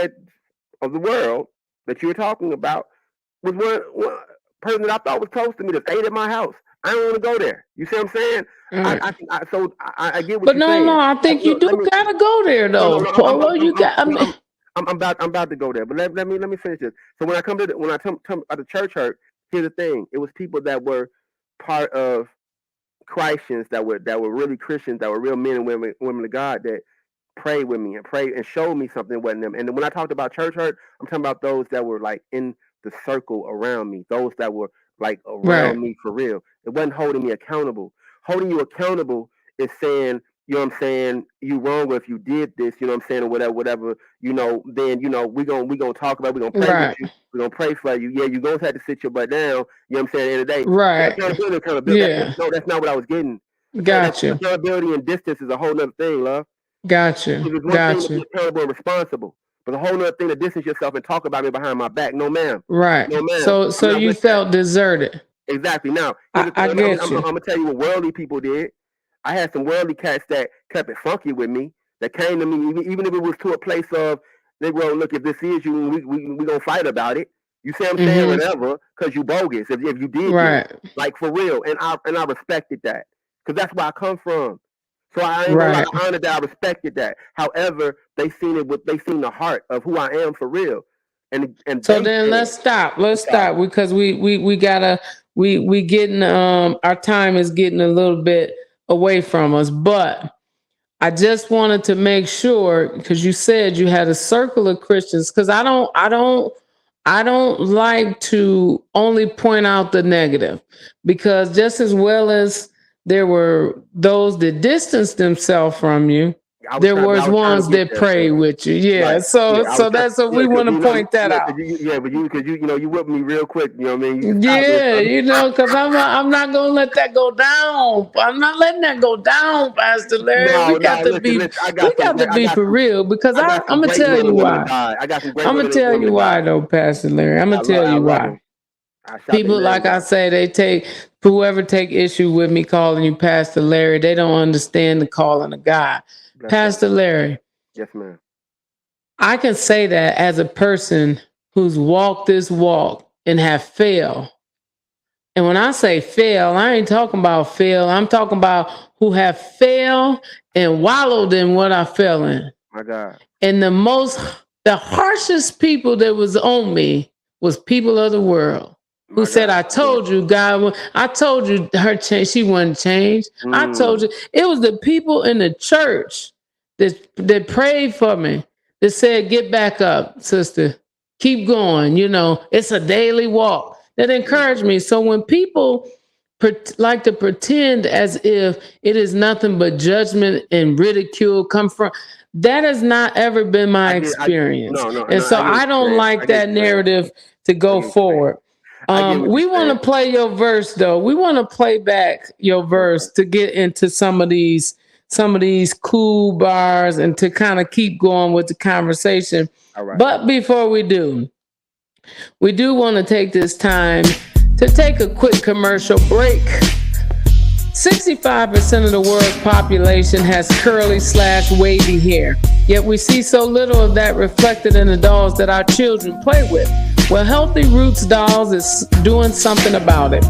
of the world that you were talking about was one person that I thought was close to me that stayed at my house. I don't want to go there. You see what I'm saying? I get what but you're saying. No, I think you gotta go there though. Polo, I'm about to go there, but let me finish this. So when I come to the church hurt, here's the thing: it was people that were part of Christians that were really Christians, that were real men and women of God that prayed with me and showed me something wasn't them. And when I talked about church hurt, I'm talking about those that were like in the circle around me, those that were like around me for real. It wasn't holding me accountable. Holding you accountable is saying, you know what I'm saying, you wrong, or if you did this, you know what I'm saying, or whatever, then we gonna talk about it, we're gonna pray with you, we're gonna pray for you. Yeah, you're gonna have to sit your butt down, you know what I'm saying, at the end of the day. Right. Accountability. Yeah. No, that's not what I was getting. Gotcha. Accountability and distance is a whole other thing, love. Gotcha. It's one thing to be accountable and responsible, but a whole other thing to distance yourself and talk about me behind my back. No, ma'am. Right. No, ma'am. So you felt deserted. Exactly. Now, I get I'm you. gonna tell you what worldly people did. I had some worldly cats that kept it funky with me. That came to me, even if it was to a place of, they go, look, if this is you, we gonna fight about it. You see what I'm saying? Whatever, because you bogus. If you did this, Right. like for real, and I respected that, because that's where I come from. So I ain't gonna lie, Right. I honored that. I respected that. However, they seen the heart of who I am for real. And So they then said, let's stop. Let's stop because we gotta we getting our time is getting a little bit away from us. But I just wanted to make sure, because you said you had a circle of Christians, because I don't like to only point out the negative, because just as well as there were those that distanced themselves from you, there was I was trying ones to get that there, prayed sis. with you. Yeah. Right. So Yeah, I was trying. that's what Yeah, we want because to point that out. because you whipped me real quick. You know what I mean? You stopped Yeah, me. because I'm not gonna let that go down. I'm not letting that go down, Pastor Larry. No, no. Listen. We got to be for real, because I I'm got some gonna great tell men you and women of why. God. I got some great I'm gonna women and tell women you of why God. though, Pastor Larry. I'm gonna tell I you love why. them. I shot People, their like names I out. say, they take whoever take issue with me calling you Pastor Larry. They don't understand the calling of God. Bless God. Pastor Larry, Yes, ma'am. I can say that as a person who's walked this walk and have failed. And when I say fail, I ain't talking about fail. I'm talking about who have failed and wallowed in what I fell in. My God. And the harshest people that was on me was people of the world who My said, God. I told you, God, I told you she wouldn't change. I told you. It was the people in the church that prayed for me, that said, get back up, sister. Keep going. It's a daily walk. That encouraged me. So when people like to pretend as if it is nothing but judgment and ridicule come from, that has not ever been my experience. No. And so I get what I you're don't saying. like that narrative to I go get what you're saying. forward. I get what We you're want saying. to play your verse though. We want to play back your verse to get into some of these cool bars and to kind of keep going with the conversation. All right. But before we do want to take this time to take a quick commercial break. 65% of the world's population has curly/wavy hair, yet we see so little of that reflected in the dolls that our children play with. Well, Healthy Roots Dolls is doing something about it.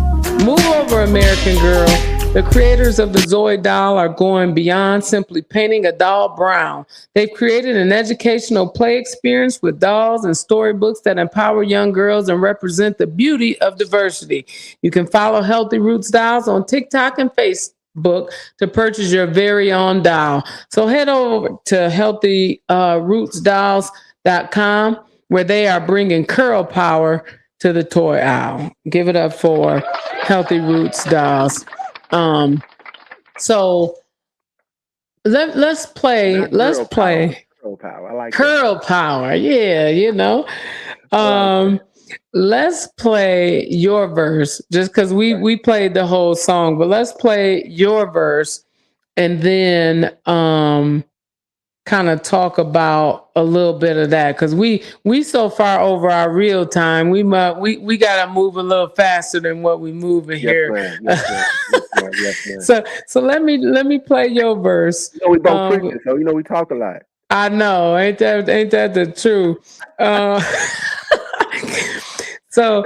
Move over, American Girl. The creators of the Zoe doll are going beyond simply painting a doll brown. They've created an educational play experience with dolls and storybooks that empower young girls and represent the beauty of diversity. You can follow Healthy Roots Dolls on TikTok and Facebook to purchase your very own doll. So head over to healthyrootsdolls.com, where they are bringing curl power to the toy aisle. Give it up for Healthy Roots Dolls. So let's play. Curl power. I like curl power. Yeah, let's play your verse, just because we played the whole song, but let's play your verse and then kind of talk about a little bit of that, because we so far over our real time. We gotta move a little faster than what we moving here. Yes, ma'am. So let me play your verse. We both preaching, so we talk a lot. I know, ain't that the truth? So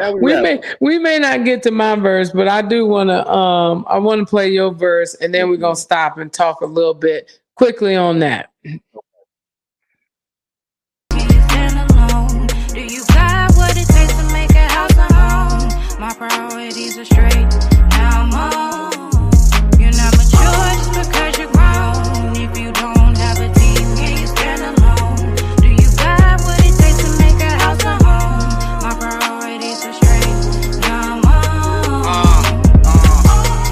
we may not get to my verse, but I do want to I want to play your verse, and then we're gonna stop and talk a little bit quickly on that. Do you got what it takes to make a house a home? My priorities are straight. Now I'm on. You're not mature just because you're grown. If you don't have a team, can you stand alone? Do you got what it takes to make a house a home? My priorities are straight. Now I'm on.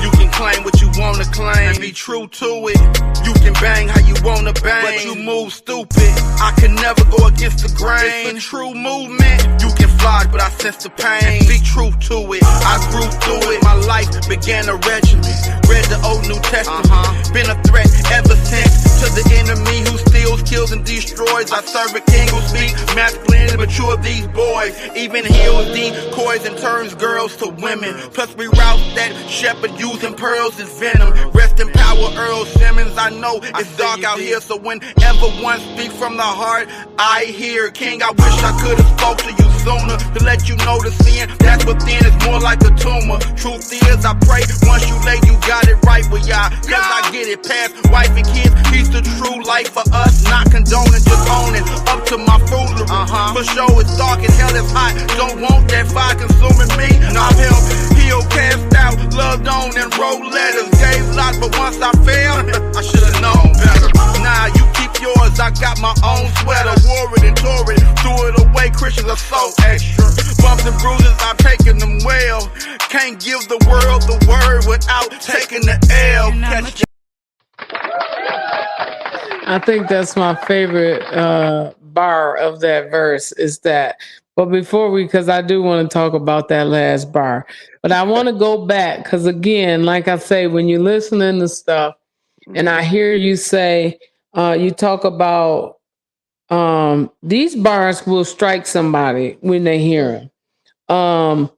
You can claim what you wanna claim and be true to it. You can bang how you wanna bang, but you move stupid. I can never go against the grain. It's a true movement. You can fly, but I sense the pain. Be true to it. I grew through it. My life began a regimen. Read the Old New Testament. Been a threat ever since. to the enemy who steals, kills, and destroys. I serve a king who speaks masculine and mature these boys. Even heals decoys and turns girls to women. Plus we route that shepherd using pearls as venom. Rest in power, Earl Simmons. I know it's dark out here, so whenever one speaks from the heart, I hear. King, I wish I could have spoke to you sooner to let you know the sin that's within is more like a tumor. Truth is, I pray once you lay, you got it right with y'all. Cause I get it past wife and kids. He's the true life for us, not condoning, just owning up to my foolery. For sure it's dark and hell is hot. Don't want that fire consuming me. I'm him, healed, cast out, loved on, and wrote letters. Gave lots, but once I failed, I should've known better. Nah, you keep yours, I got my own sweater. Wore it and tore it, threw it away. Christians are so extra. Bumps and bruises, I've taken them well. Can't give the world the word without taking the L. Catch I think that's my favorite bar of that verse is that. But before because I do want to talk about that last bar, but I want to go back because again, like I say, when you're listening to stuff and I hear you say, you talk about these bars will strike somebody when they hear them.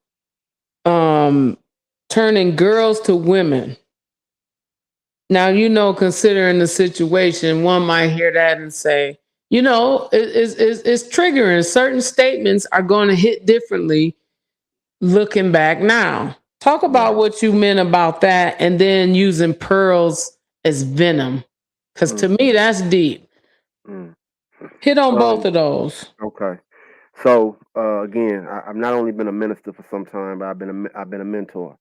Turning girls to women. Now, considering the situation, one might hear that and say, it's triggering. Certain statements are going to hit differently looking back now. Talk about what you meant about that and then using pearls as venom. Because to me, that's deep. Hit on both of those. Okay. So again, I've not only been a minister for some time, but I've been a mentor,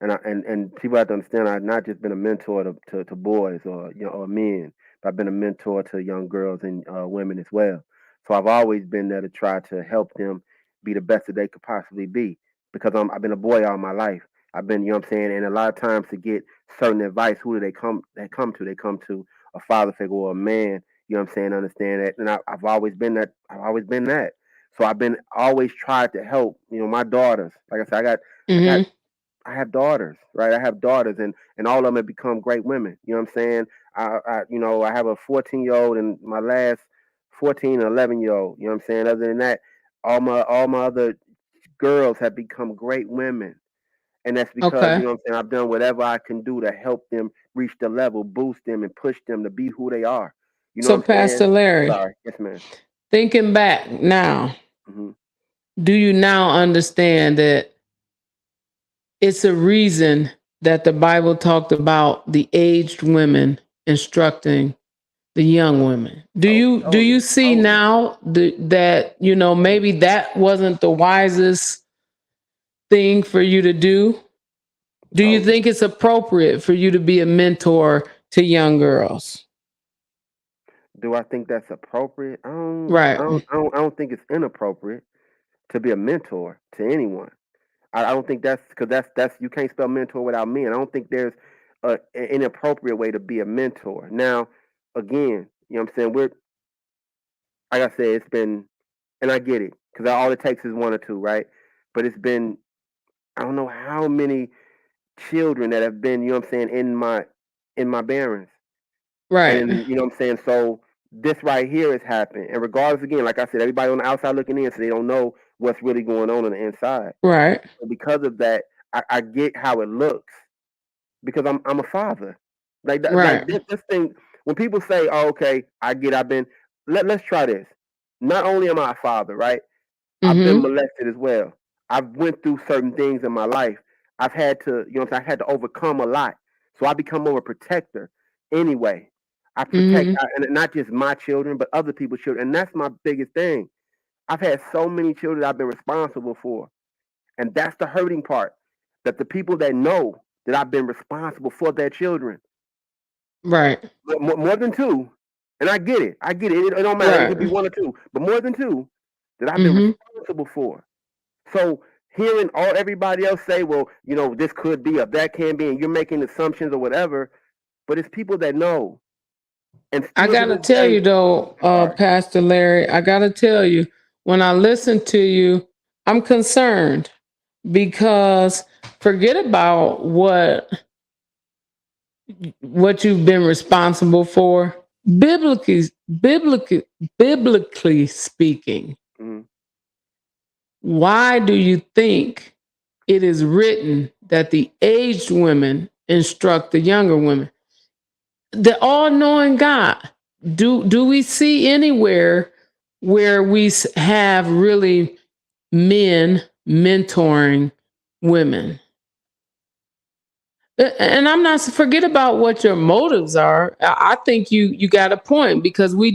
and people have to understand I've not just been a mentor to boys or men, but I've been a mentor to young girls and women as well. So I've always been there to try to help them be the best that they could possibly be because I've been a boy all my life. I've been, what I'm saying, and a lot of times to get certain advice, who do they come to? They come to a father figure or a man. You know what I'm saying? Understand that, and I've always been that. I've always been that. So I've been always tried to help, my daughters. Like I said, I have daughters, right? I have daughters and all of them have become great women. You know what I'm saying? I have a 14-year-old and my last 14 and 11-year-old, you know what I'm saying? Other than that, all my other girls have become great women. And that's because, you know what I'm saying, I've done whatever I can do to help them reach the level, boost them and push them to be who they are. You know so what I'm Pastor saying? Larry. Sorry. Yes, ma'am. Thinking back now, do you now understand that it's a reason that the Bible talked about the aged women instructing the young women? Do you see now that maybe that wasn't the wisest thing for you to do? Do you think it's appropriate for you to be a mentor to young girls? Do I think that's appropriate? Right. I don't think it's inappropriate to be a mentor to anyone. I don't think that's because that's you can't spell mentor without me, and I don't think there's an inappropriate way to be a mentor. Now, again, you know what I'm saying? Like I said, it's been, and I get it because all it takes is one or two, right? But it's been, I don't know how many children that have been, you know what I'm saying, in my bearings. Right. And you know what I'm saying? So this right here has happened. And regardless, again, like I said, everybody on the outside looking in, so they don't know what's really going on the inside. Right. So because of that, I get how it looks because I'm a father. Like that, right. Like this thing, when people say, oh, okay, I get, let's try this. Not only am I a father, right? I've been molested as well. I've went through certain things in my life. I've had to, I had to overcome a lot. So I become more a protector anyway. I protect, and not just my children, but other people's children. And that's my biggest thing. I've had so many children I've been responsible for. And that's the hurting part. That the people that know that I've been responsible for their children. Right. More than two. And I get it. It don't matter. Right. It could be one or two. But more than two that I've been responsible for. So hearing everybody else say, well, this could be or that can be, and you're making assumptions or whatever, but it's people that know. And I gotta tell you though, Pastor Larry, I gotta tell you, when I listen to you, I'm concerned because forget about what you've been responsible for. biblically speaking, Mhm. why do you think it is written that the aged women instruct the younger women? The all-knowing God. Do we see anywhere where we have really men mentoring women? And I'm not, forget about what your motives are. I think you got a point, because we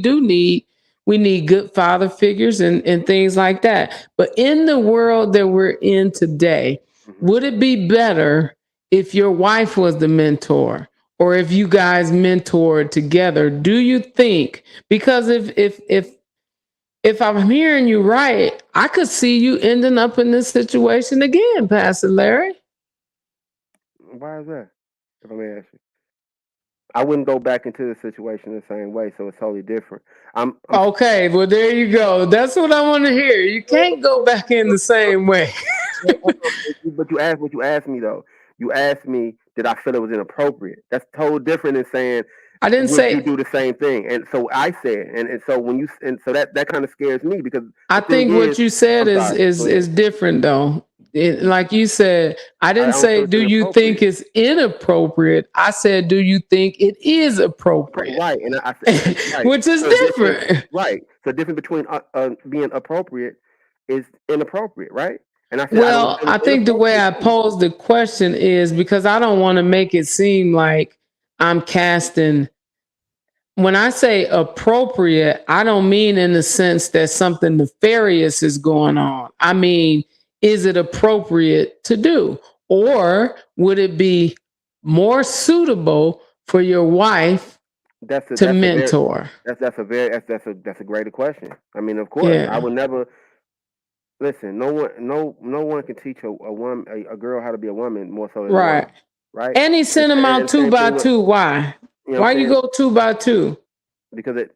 need good father figures and things like that. But in the world that we're in today, Mhm. would it be better if your wife was the mentor, or if you guys mentored together? Do you think? Because if I'm hearing you right, I could see you ending up in this situation again, Pastor Larry. Why is that? If I may ask you, I wouldn't go back into the situation the same way, so it's totally different. I'm Okay, well, there you go. That's what I want to hear. You can't go back in the same way. But you asked what you asked me though. You asked me, did I feel it was inappropriate? That's totally different than saying, I didn't would you say, do the same thing? And so I said, and so when you, and so that kind of scares me, because I the thing think is, what you said I'm is sorry, is go ahead. is different though. Like you said, I I didn't don't feel say, it's do you think inappropriate. it's inappropriate? I said, do you think it is appropriate? Right, and I said, right. Which is So different, different. right. So different between being appropriate is inappropriate, right? And I said I don't Well, feel I it's think the way inappropriate I too. posed the question is because I don't want to make it seem like I'm casting. When I say appropriate, I don't mean in the sense that something nefarious is going on. I mean, is it appropriate to do? Or would it be more suitable for your wife That's a to that's a very mentor? that's a very that's a greater question. I mean, of course, I Yeah. would never listen. No one can teach a woman a girl how to be a woman more so than a Right. woman, right? And he sent him out And two same by thing with, two. Why? you know what Why I'm you saying, go two by two? because it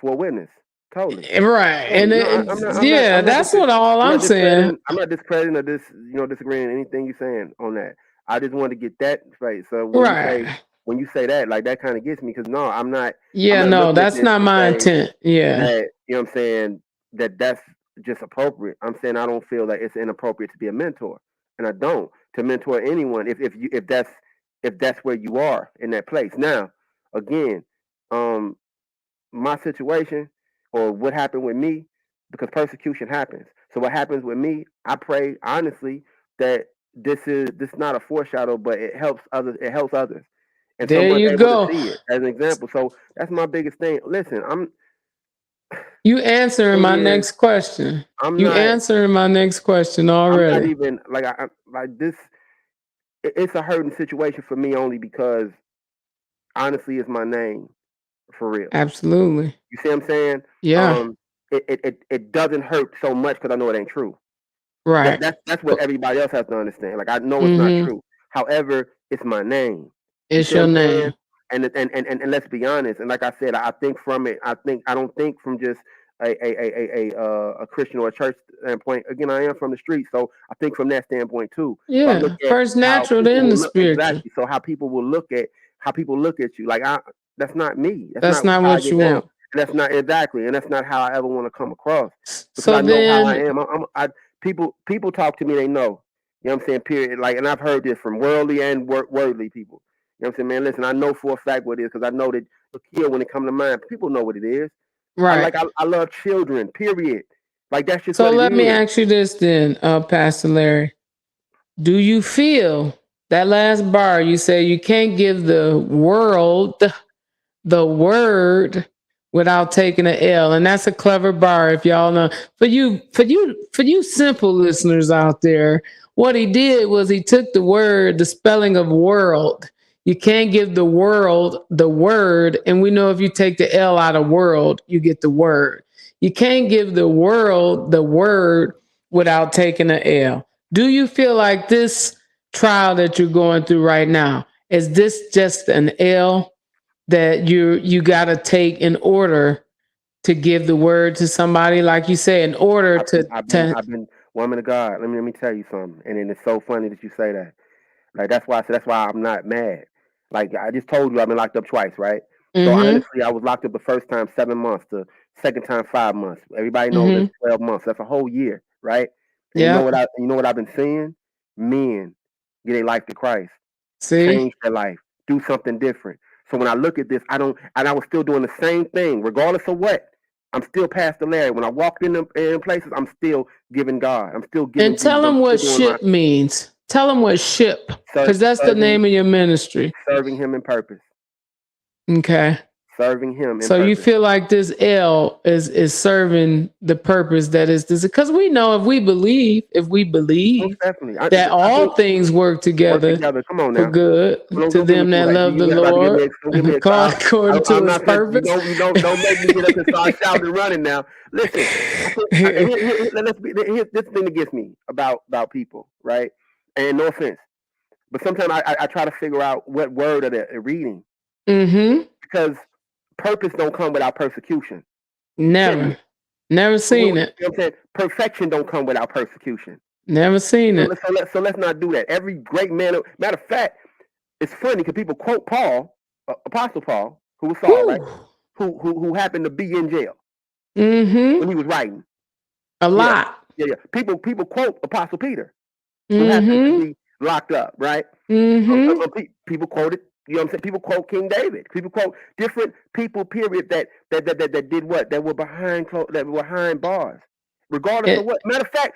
for witness, totally. Right. And No, yeah, that's what all I'm I'm not saying. discrediting. I'm not discrediting or disagreeing with anything you're saying on that. I just want to get that straight. So Right. when you say that, like that kind of gets me, because no, I'm Yeah, not no, looking at that's this not to my say intent. Yeah. that, you know what I'm saying, that's just appropriate. I'm saying I don't feel that it's inappropriate to be a mentor, and I don't, to mentor anyone if that's where you are in that place. Now, again, um, my situation or what happened with me, because persecution happens. So what happens with me, I pray honestly that this is not a foreshadow, but it helps others. It helps others, and There someone's you able to go. see it as an example. So that's my biggest thing. Listen, You answering thing my is, next question. I'm You not. answering my next question I'm not already. even like like this. It's a hurting situation for me only because honestly, it's my name for real. Absolutely. You see what I'm saying? Yeah. It doesn't hurt so much because I know it ain't true. Right. That's what everybody else has to understand. Like I know it's not Mm-hmm. true. However, it's my name. You It's see what your I'm saying? name. And let's be honest. And like I said, I think from it. I don't think from just a Christian or a church standpoint. Again, I am from the street, so I think from that standpoint too. So I look Yeah. at First how natural, people then the will look spiritual. exactly. So how people look at you. Like that's not me. That's That's not not how I what get you down. want. And that's not exactly, and that's not how I ever want to come across because So I know how I then, am. People talk to me. They know. You know what I'm saying? Period. Like, and I've heard this from worldly and worldly people. You know what I'm saying, man? Listen, I know for a fact what it is because I know that the kill when it comes to mind, people know what it is. right. I love children. Period. Like that's just So what it let me is. ask you this then, Pastor Larry. Do you feel that last bar you say you can't give the world the word without taking an L? And that's a clever bar, if y'all know. For you simple listeners out there, what he did was he took the word, the spelling of world. You can't give the world the word. And we know if you take the L out of world, you get the word. You can't give the world the word without taking an L. Do you feel like this trial that you're going through right now, is this just an L that you got to take in order to give the word to somebody, like you say, in order to I've been woman of God. Let me tell you something. And then it's so funny that you say that. Like that's why I said that's why I'm not mad. Like I just told you, I've been locked up twice, right? So honestly, I was locked up the first time 7 months, the second time 5 months. Everybody knows it's 12 months. That's a whole year, right? And you know what I've been seeing? Men get their life to Christ, change their life, do something different. So when I look at this, I was still doing the same thing, regardless of what. I'm still Pastor Larry. When I walked in places, I'm still giving God. I'm still giving. And tell them what ship means. Tell them what ship, because that's the name of your ministry. Serving Him in purpose. Okay. Serving Him. So you feel like this L is serving the purpose that is this, because we know if we believe that all things work together Come on now. for good to them that love the Lord according to His purpose. Don't make me get up and start shouting and running now. Listen, this thing that gets me about people, right? And no offense, but sometimes I try to figure out what word are they reading. Because purpose don't come without persecution. Never seen it. You know what I'm saying? Perfection don't come without persecution. Never seen it. So let's not do that. Every great man. Matter of fact, it's funny because people quote Paul, Apostle Paul, who was Saul, right? Who happened to be in jail when he was writing. A lot. Yeah. People quote Apostle Peter, who happened to be locked up, right? People quoted. You know what I'm saying? People quote King David. People quote different people, period, that did what? That were behind bars. Regardless of what. Matter of fact,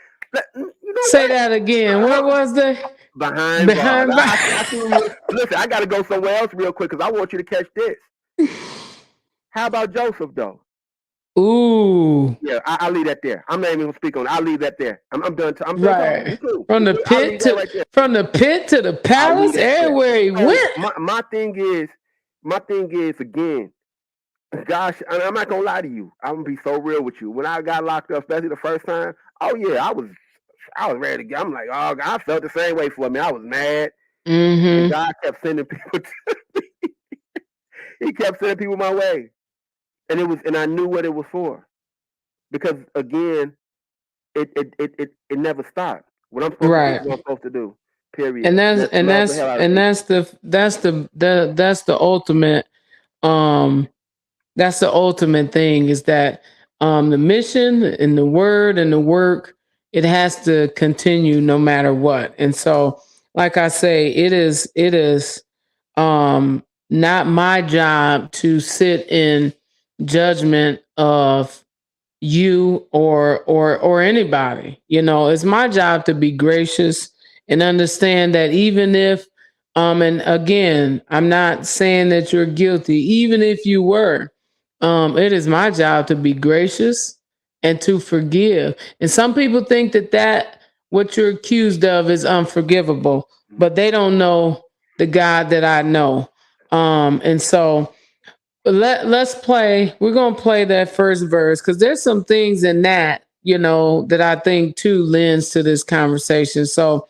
say that again. What was the behind bars? Listen, I got to go somewhere else real quick because I want you to catch this. How about Joseph, though? Ooh. Yeah, I'll leave that there. I'm not even going to speak on it. I'll leave that there. I'm done. I'm right. Done. From the pit to the palace, everywhere he went. My thing is, again, gosh, I'm not going to lie to you. I'm going to be so real with you. When I got locked up, especially the first time, oh, yeah, I was ready to go. I'm like, oh, God, I felt the same way for me. I was mad. And God kept sending people to me. He kept sending people my way. And I knew what it was for, because again, it never stopped. What I'm supposed to do is what I'm supposed to do. Period. And that's the ultimate. That's the ultimate thing, is that the mission and the word and the work, it has to continue no matter what. And so, like I say, it is not my job to sit in judgment of you or anybody. You know, it's my job to be gracious and understand that even if and again, I'm not saying that you're guilty, even if you were, it is my job to be gracious and to forgive. And some people think that what you're accused of is unforgivable, but they don't know the God that I know. And so let's play. We're going to play that first verse, because there's some things in that, that I think too lends to this conversation. So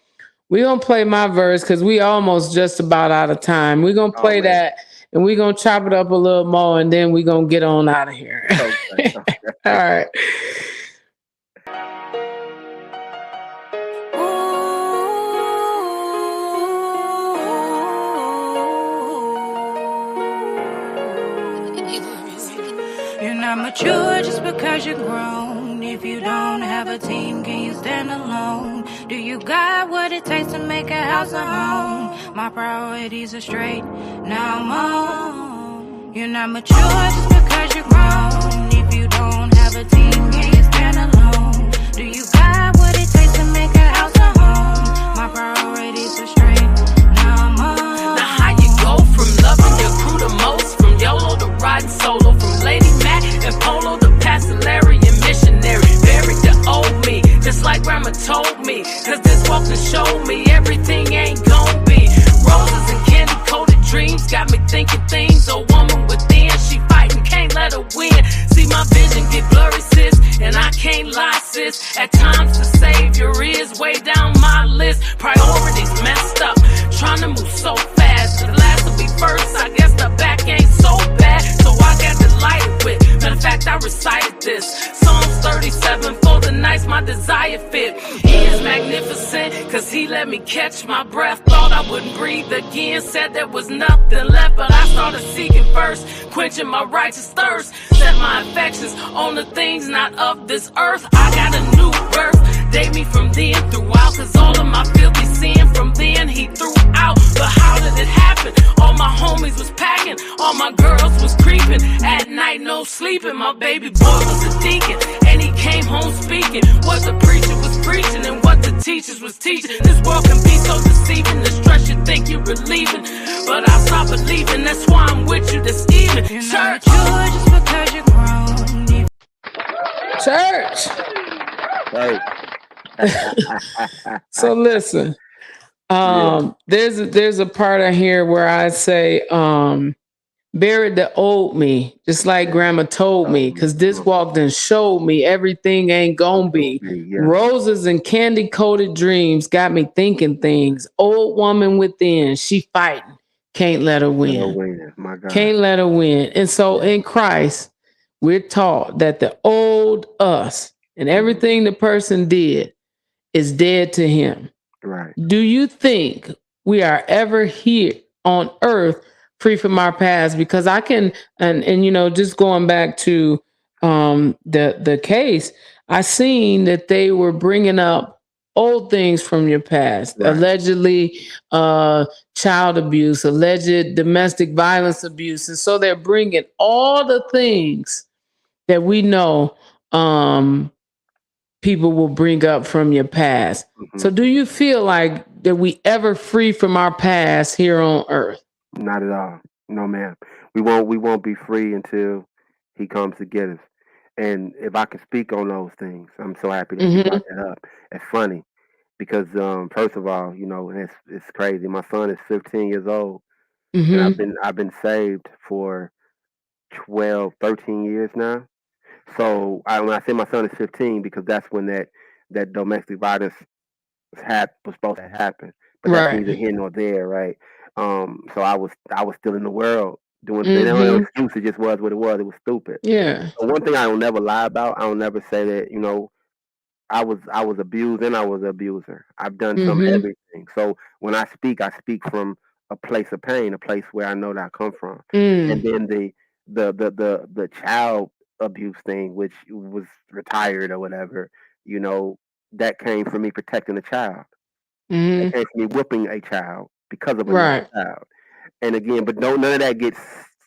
we're going to play my verse because we almost just about out of time. We're going to play that, and we're going to chop it up a little more, and then we're going to get on out of here. Okay. All right. You're not mature just because you're grown. If you don't have a team, can you stand alone? Do you got what it takes to make a house a home? My priorities are straight, now I'm on. You're not mature just because you're grown. If you don't have a team, can you stand alone? Do you got what it takes to make a house a home? My priorities are straight, now I'm on. Now how you go from loving your crew the most, from YOLO to riding solo, from Lady Mac and Polo to Pastor Larry and missionary, buried the old me, just like Grandma told me, cause this walk to show me everything ain't gon' be roses and candy coated dreams. Got me thinking things, a woman within, she fighting, can't let her win. See my vision get blurry, sis, and I can't lie, sis. At times the savior is way down my list. Priorities messed up, trying to move so fast. The last will be first, I guess the back ain't so bad, so I got delighted with. Matter of fact, I recited this Psalms 37 for the nights my desire fit. He is magnificent, cause he let me catch my breath. Thought I wouldn't breathe again, said there was nothing left, but I started seeking first. thirst, quenching my righteous thirst. Set my affections on the things not of this earth. I got a new birth, date me from then throughout, cause all of my filthy sin from then he threw out. But how did it happen? All my homies was packing, all my girls was creeping. At night, no sleeping, my baby boy was a deacon, and he came home speaking what the preacher was preaching and what the teachers was teaching. This world can be so deceiving, the stress you think you're relieving, but I stop believing, that's why I'm with you this evening. Church, just because you're grown. Church. Right. So listen, there's a part of here where I say, buried the old me, just like grandma told me, because this walked and showed me everything ain't gonna be. Roses and candy coated dreams got me thinking things. Old woman within, she fighting, can't let her win. My God. Can't let her win. And so in Christ, we're taught that the old us and everything the person did is dead to him. Right. Do you think we are ever here on earth free from our past? Because I can, and you know, just going back to the case, I seen that they were bringing up old things from your past, Right. allegedly child abuse, alleged domestic violence abuse, and so they're bringing all the things that we know people will bring up from your past. Mm-hmm. So do you feel like that we ever free from our past here on earth? Not at all. No, ma'am. We won't be free until he comes to get us. And if I can speak on those things, I'm so happy that you brought that up. It's funny because first of all, you know, it's crazy. My son is 15 years old, and I've been saved for 12, 13 years now. So when I say my son is 15, because that's when that domestic violence was supposed to happen, but that's neither here nor there, right? So I was still in the world doing things. There was no excuse. It just was what it was. It was stupid. Yeah. So one thing I don't never lie about. I don't never say that, you know, I was abused and I was an abuser. I've done some everything. So when I speak from a place of pain, a place where I know that I come from. And then the child abuse thing, which was retired or whatever, you know, that came from me protecting a child. That came from me whipping a child because of another child. And again, but none of that gets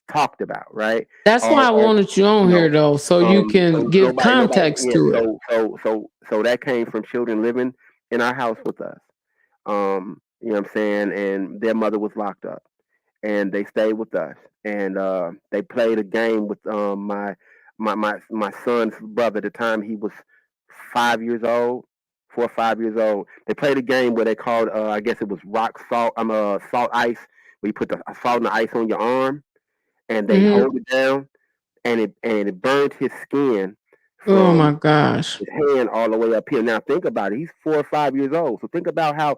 talked about, right? That's why I wanted you on here, though, so you can give context to it. So that came from children living in our house with us. You know what I'm saying? And their mother was locked up, and they stayed with us, and they played a game with my son's brother. At the time, he was 5 years old, 4 or 5 years old. They played a game where they called, I guess it was rock salt, salt ice, where you put the salt and the ice on your arm, and they hold it down, and it burned his skin from oh my gosh, his hand all the way up here. Now think about it. He's 4 or 5 years old. So think about how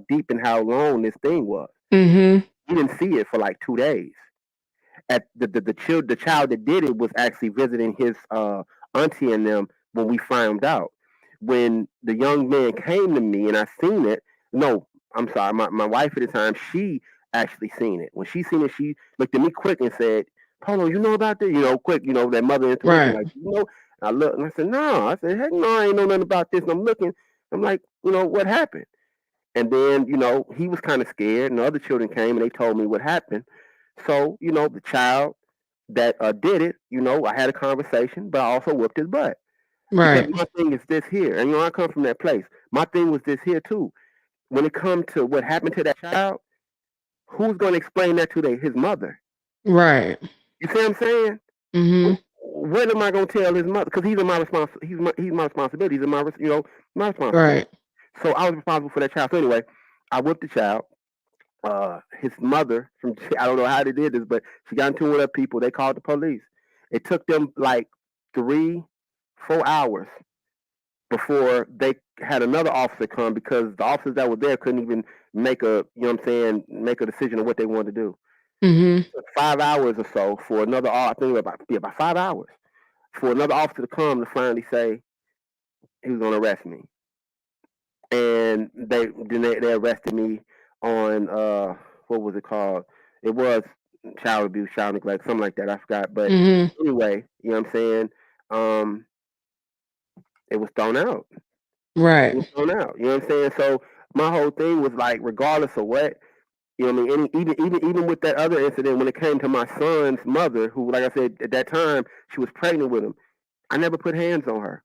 deep and how long this thing was. He didn't see it for like 2 days. At the child that did it was actually visiting his auntie and them when we found out. When the young man came to me and I seen it, no, I'm sorry, my wife at the time, she actually seen it. When she seen it, she looked at me quick and said, Polo, you know about this? You know, quick, you know, that mother intuition, like, you know. And I looked and I said, no. I said, heck no, I ain't know nothing about this. And I'm looking, I'm like, you know, what happened? And then, you know, he was kind of scared, and the other children came and they told me what happened. So, you know, the child that did it, you know, I had a conversation, but I also whooped his butt. right? Because my thing is this here, and you know, I come from that place. My thing was this here too. When it comes to what happened to that child, who's going to explain that to his mother? Right. You see what I'm saying? What am I going to tell his mother? Because he's my responsibility. He's my responsibility. Right. So I was responsible for that child. So anyway, I whipped the child. His mother, I don't know how they did this, but she got into it with other people. They called the police. It took them like 3-4 hours before they had another officer come, because the officers that were there couldn't even make a decision on what they wanted to do. It took 5 hours or so for another, I think about 5 hours, for another officer to come to finally say he was going to arrest me. And they arrested me on what was it called? It was child abuse, child neglect, something like that. I forgot. But Mm-hmm. anyway, you know what I'm saying? It was thrown out. It Right. was thrown out. You know what I'm saying? So my whole thing was like, regardless of what, you know what I mean? Even with that other incident, when it came to my son's mother, who, like I said, at that time, she was pregnant with him, I never put hands on her.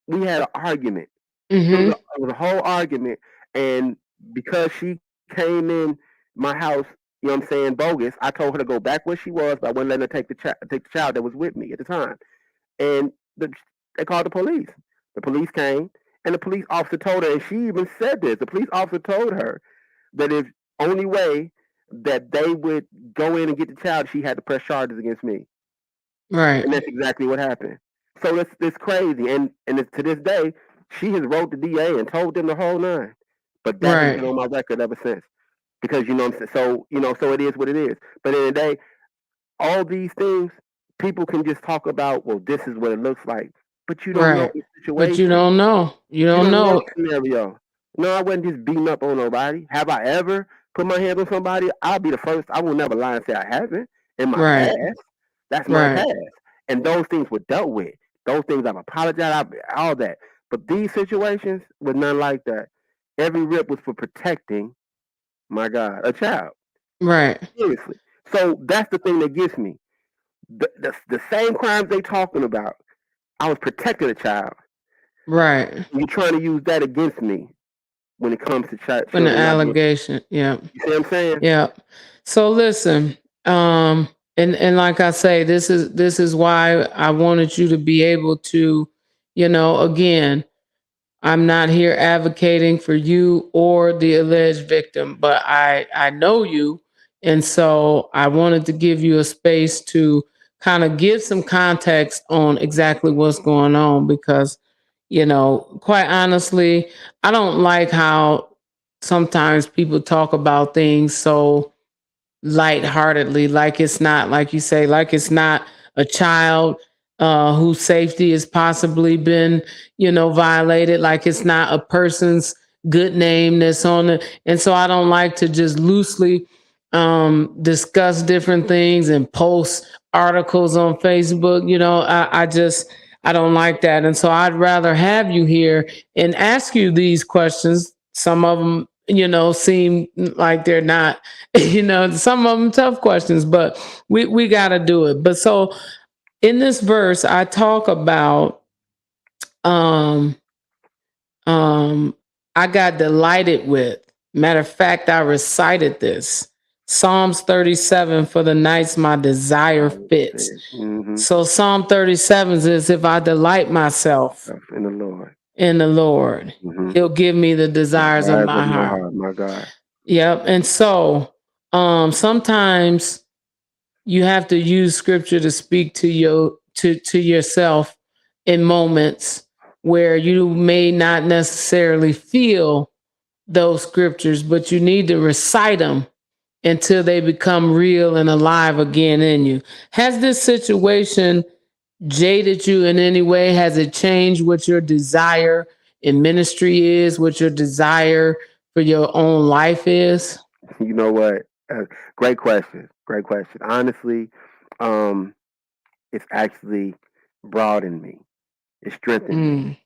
We had an argument. Mm-hmm. It was a whole argument. And because she came in my house, you know what I'm saying, bogus, I told her to go back where she was, but I wouldn't let her take the child that was with me at the time. And they called the police. The police came, and the police officer told her, and she even said this. The police officer told her that if only way that they would go in and get the child, she had to press charges against me. Right. And that's exactly what happened. So it's crazy. And to this day, she has wrote the DA and told them the whole nine. But that has Right. been on my record ever since. Because, you know what I'm saying? So, you know, so it is what it is. But in the day, all these things, people can just talk about, well, this is what it looks like. But you don't know Right. the But you situation. don't know. You You don't don't know know. the scenario. No, I wasn't just beating up on nobody. Have I ever put my hands on somebody? I'll be the first. I will never lie and say I haven't in my Right. past. That's my Right. past. And those things were dealt with. Those things I've apologized, all that. But these situations were none like that. Every rip was for protecting, my God, a child. Right. Seriously. So that's the thing that gets me. The same crimes they talking about, I was protecting a child. Right. You're trying to use that against me when it comes to When the children not being. allegation. Yeah. You see what I'm saying? Yeah. So listen, and like I say, this is why I wanted you to be able to, again, I'm not here advocating for you or the alleged victim, but I know you, and so I wanted to give you a space to kind of give some context on exactly what's going on because, quite honestly, I don't like how sometimes people talk about things so lightheartedly, like it's not, like you say, like it's not a child whose safety has possibly been, violated, like it's not a person's good name that's on it. And so I don't like to just loosely discuss different things and post articles on Facebook. I don't like that. And so I'd rather have you here and ask you these questions. Some of them, seem like they're not, some of them tough questions, but we got to do it. But so in this verse, I talk about, um, um, I got delighted with. Matter of fact, I recited this Psalms 37 for the nights my desire fits. Mm-hmm. So Psalm 37 is if I delight myself In the Lord. in the Lord, Mm-hmm. He'll give me the desires of my heart. My God. Yep. And so sometimes you have to use scripture to speak to to yourself in moments where you may not necessarily feel those scriptures, but you need to recite them until they become real and alive again in you. Has this situation jaded you in any way? Has it changed what your desire in ministry is, what your desire for your own life is? You know what? Great question. Great question. Honestly, it's actually broadened me. It's strengthened me.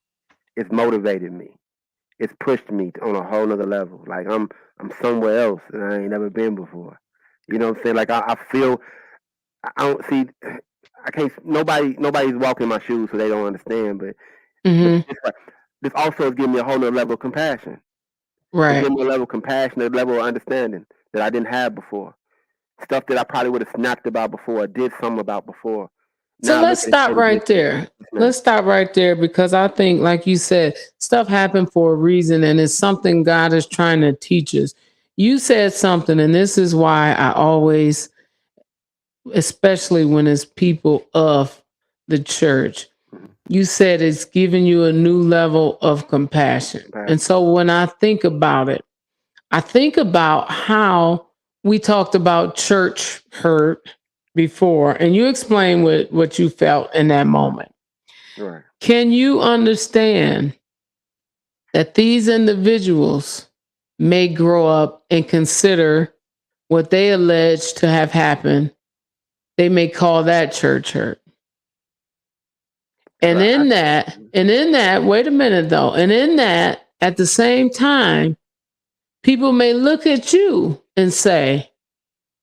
It's motivated me. It's pushed me on a whole nother level. Like I'm somewhere else and I ain't never been before. You know what I'm saying? Like I feel I don't see. I can't. Nobody's walking my shoes, so they don't understand. But Mm-hmm. this also has given me a whole nother level of compassion. It's Right. given me a level of compassion, a level of understanding that I didn't have before. Stuff that I probably would have snapped about before, did something about before. So Now I look let's at stop it as right there. man. Let's stop right there because I think, like you said, stuff happened for a reason and it's something God is trying to teach us. You said something, and this is why I always, especially when it's people of the church, you said it's giving you a new level of compassion. And so when I think about it, I think about how we talked about church hurt before, and you explained what you felt in that moment. Right. Can you understand that these individuals may grow up and consider what they allege to have happened, they may call that church hurt. And in that, wait a minute though, and in that, at the same time, people may look at you and say,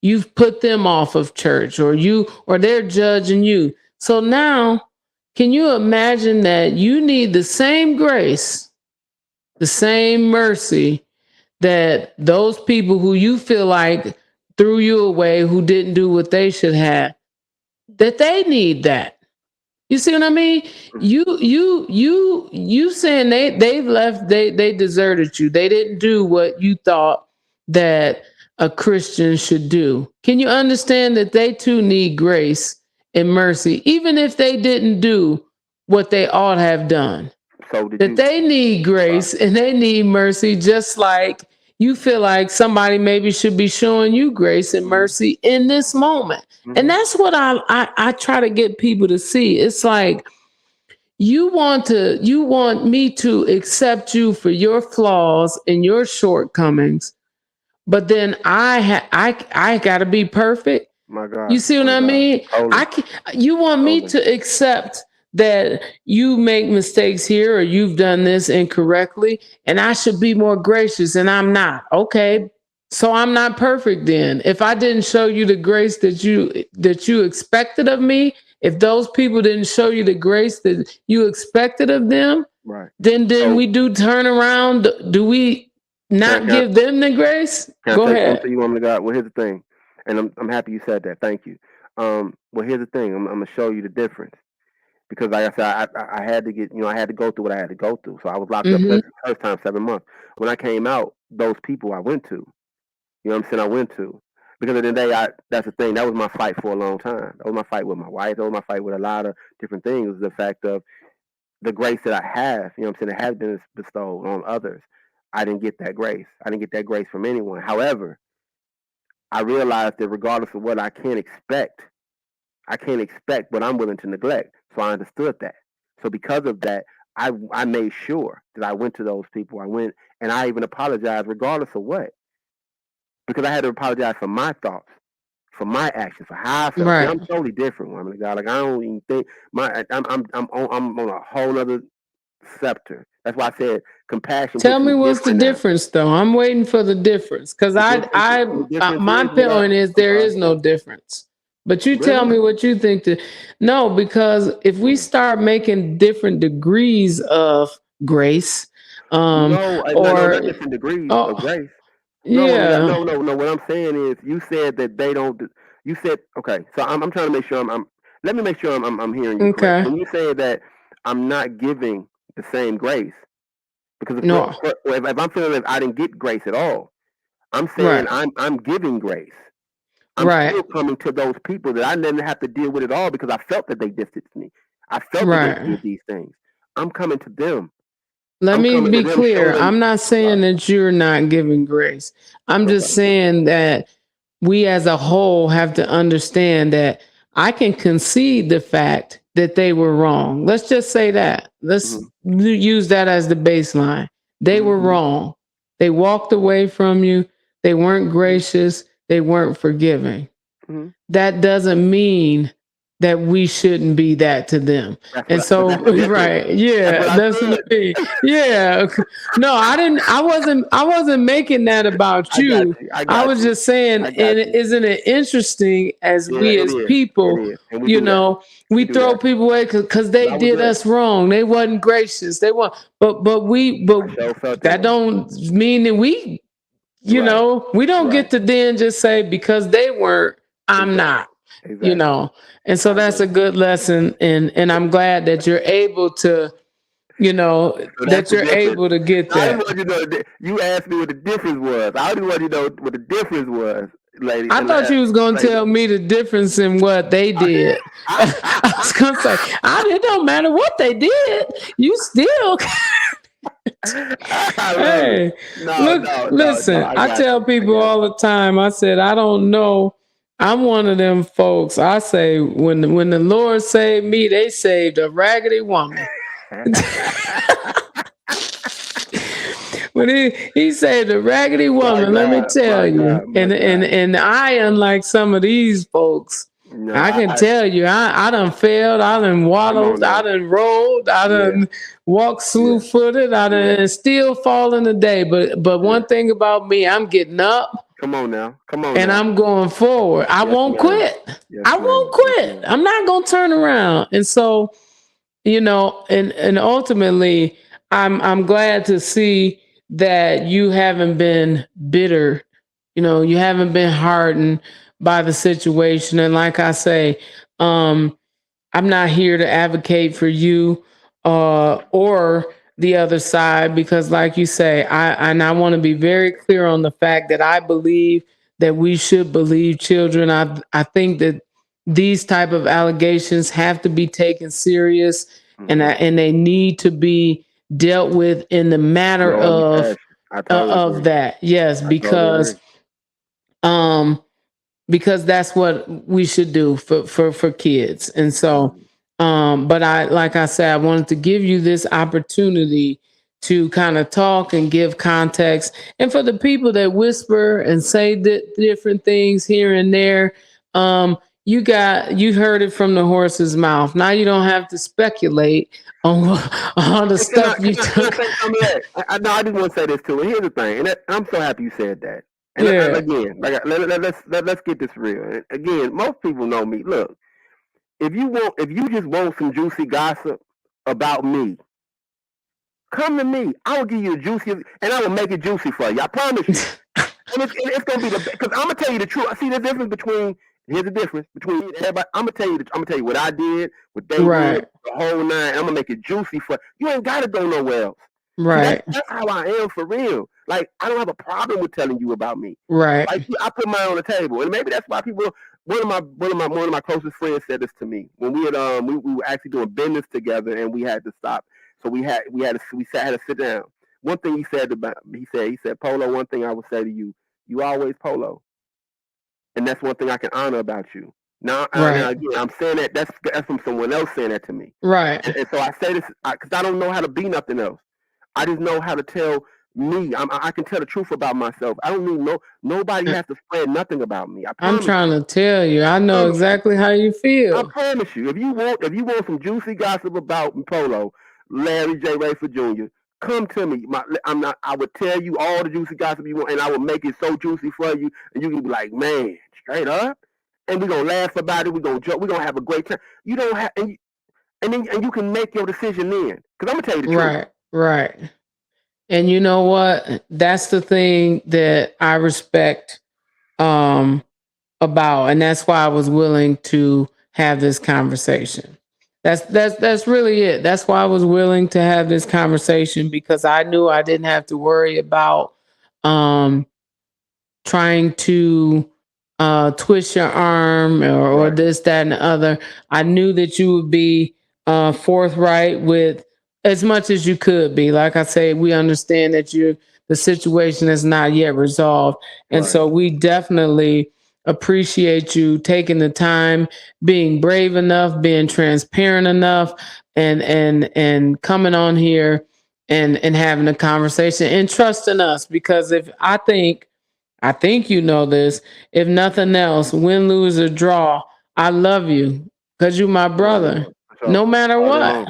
you've put them off of church, or they're judging you. So now, can you imagine that you need the same grace, the same mercy that those people who you feel like threw you away, who didn't do what they should have, that they need that? You see what I mean? You saying they've left, they deserted you. They didn't do what you thought that a Christian should do. Can you understand that they too need grace and mercy, even if they didn't do what they ought to have done? They need grace and they need mercy, just like you feel like somebody maybe should be showing you grace and mercy in this moment. And that's what I try to get people to see. It's like you want me to accept you for your flaws and your shortcomings, but then I got to be perfect. My God. You see what I mean? Totally. You want me to accept that you make mistakes here, or you've done this incorrectly, and I should be more gracious, and I'm not. Okay, so I'm not perfect then. If I didn't show you the grace that you expected of me, if those people didn't show you the grace that you expected of them, right? Then we do turn around. Do we not give them the grace? Go ahead. You, woman of God. Well, here's the thing, and I'm happy you said that. Thank you. Well, here's the thing. I'm gonna show you the difference. Because like I said, I had to get, I had to go through what I had to go through. So I was locked up the first time, 7 months. When I came out, those people I went to, you know what I'm saying, I went to. Because at the end of the day, that's the thing, that was my fight for a long time. That was my fight with my wife. That was my fight with a lot of different things. It was the fact of the grace that I have, you know what I'm saying, that has been bestowed on others. I didn't get that grace. I didn't get that grace from anyone. However, I realized that regardless of what I can't expect what I'm willing to neglect. So I understood that. So because of that, I made sure that I went to those people. I went and I even apologized regardless of what. Because I had to apologize for my thoughts, for my actions, for how I felt. Right. I'm totally different, woman of God. Like I don't even think I'm on a whole other scepter. That's why I said compassion. Tell me what's the difference, though. I'm waiting for the difference, because my point is there is no difference. But you tell me what you think. No, because if we start making different degrees of grace, not different degrees of grace. No. What I'm saying is, you said that they don't. You said okay. So I'm trying to make sure Let me make sure I'm hearing you correct. When you say that I'm not giving the same grace, because if I'm feeling that I didn't get grace at all, I'm saying I'm giving grace. I'm still coming to those people that I didn't have to deal with at all because I felt that they distanced me. I felt that they did these things. I'm coming to them. Let me be clear. I'm not saying that you're not giving grace. I'm just saying that we as a whole have to understand that I can concede the fact that they were wrong. Let's just say that. Let's use that as the baseline. They were wrong. They walked away from you. They weren't gracious. They weren't forgiving. That doesn't mean that we shouldn't be that to them. That's what I mean. Yeah. No, I wasn't making that about you. I was just saying, isn't it interesting as we as people, we throw people away because they did us wrong. They wasn't gracious. They weren't, but that don't mean that we, we don't get to then just say because they weren't, I'm not. And so that's a good lesson, and I'm glad that you're able to, that you're able to get that. I didn't want you to know. You asked me what the difference was. I didn't want you to know what the difference was, lady. I thought you was gonna tell me the difference in what they did. I was gonna say, it don't matter what they did. You still. Hey, listen. I tell people all the time. I said, I don't know. I'm one of them folks. I say when the Lord saved me, they saved a raggedy woman. when he said the raggedy woman, let me tell you, and I, unlike some of these folks, No, I can tell you, I done failed, I done waddled, I done rolled, I done walked slew-footed, I done still falling today. But one thing about me, I'm getting up. Come on now. And I'm going forward. I won't quit. I won't quit. I'm not going to turn around. And so, you know, and ultimately, I'm glad to see that you haven't been bitter. You know, you haven't been hardened by the situation. And like I say, I'm not here to advocate for you or the other side, because like you say, I want to be very clear on the fact that I believe that we should believe children. I think that these type of allegations have to be taken serious, and they need to be dealt with in the matter of that. Yes, because that's what we should do for kids. And so, but like I said, I wanted to give you this opportunity to kind of talk and give context. And for the people that whisper and say different things here and there, you heard it from the horse's mouth. Now you don't have to speculate on all the stuff you took. No, I just want to say this too. And here's the thing, and I'm so happy you said that. And again, let's get this real. And again, most people know me. Look, if you just want some juicy gossip about me, come to me. I will give you a juicy, and I will make it juicy for you. I promise you. and it's gonna be because I'm gonna tell you the truth. I see the difference between. Here's the difference between everybody. I'm gonna tell you what I did, what they did, the whole nine. I'm gonna make it juicy for you. Ain't gotta go nowhere else. Right. That's how I am for real. Like, I don't have a problem with telling you about me. Right. Like, I put mine on the table, and maybe that's why people. One of my closest friends said this to me when we had we were actually doing business together, and we had to stop. So we had to sit down. One thing he said, Polo. One thing I would say to you, you always Polo, and that's one thing I can honor about you. Now again, I'm saying that's from someone else saying that to me. Right. And so I say this because I don't know how to be nothing else. I just know how to tell me. I can tell the truth about myself. I don't need nobody has to spread nothing about me. I'm trying to tell you. I know exactly how you feel. I promise you. If you want some juicy gossip about Polo, Larry J. Rayford Jr., come to me. I would tell you all the juicy gossip you want, and I will make it so juicy for you, and you can be like, man, straight up, and we're gonna laugh about it. We're gonna joke. We're gonna have a great time. You don't have, and you can make your decision then. Because I'm gonna tell you the truth. Right. And you know what? That's the thing that I respect about, and that's why I was willing to have this conversation. That's really it. That's why I was willing to have this conversation, because I knew I didn't have to worry about trying to twist your arm or this, that, and the other. I knew that you would be forthright with as much as you could be. Like I say, we understand that the situation is not yet resolved. And so we definitely appreciate you taking the time, being brave enough, being transparent enough, and coming on here and having a conversation and trusting us. Because I think you know this, if nothing else, win, lose, or draw, I love you because you're my brother, no matter what.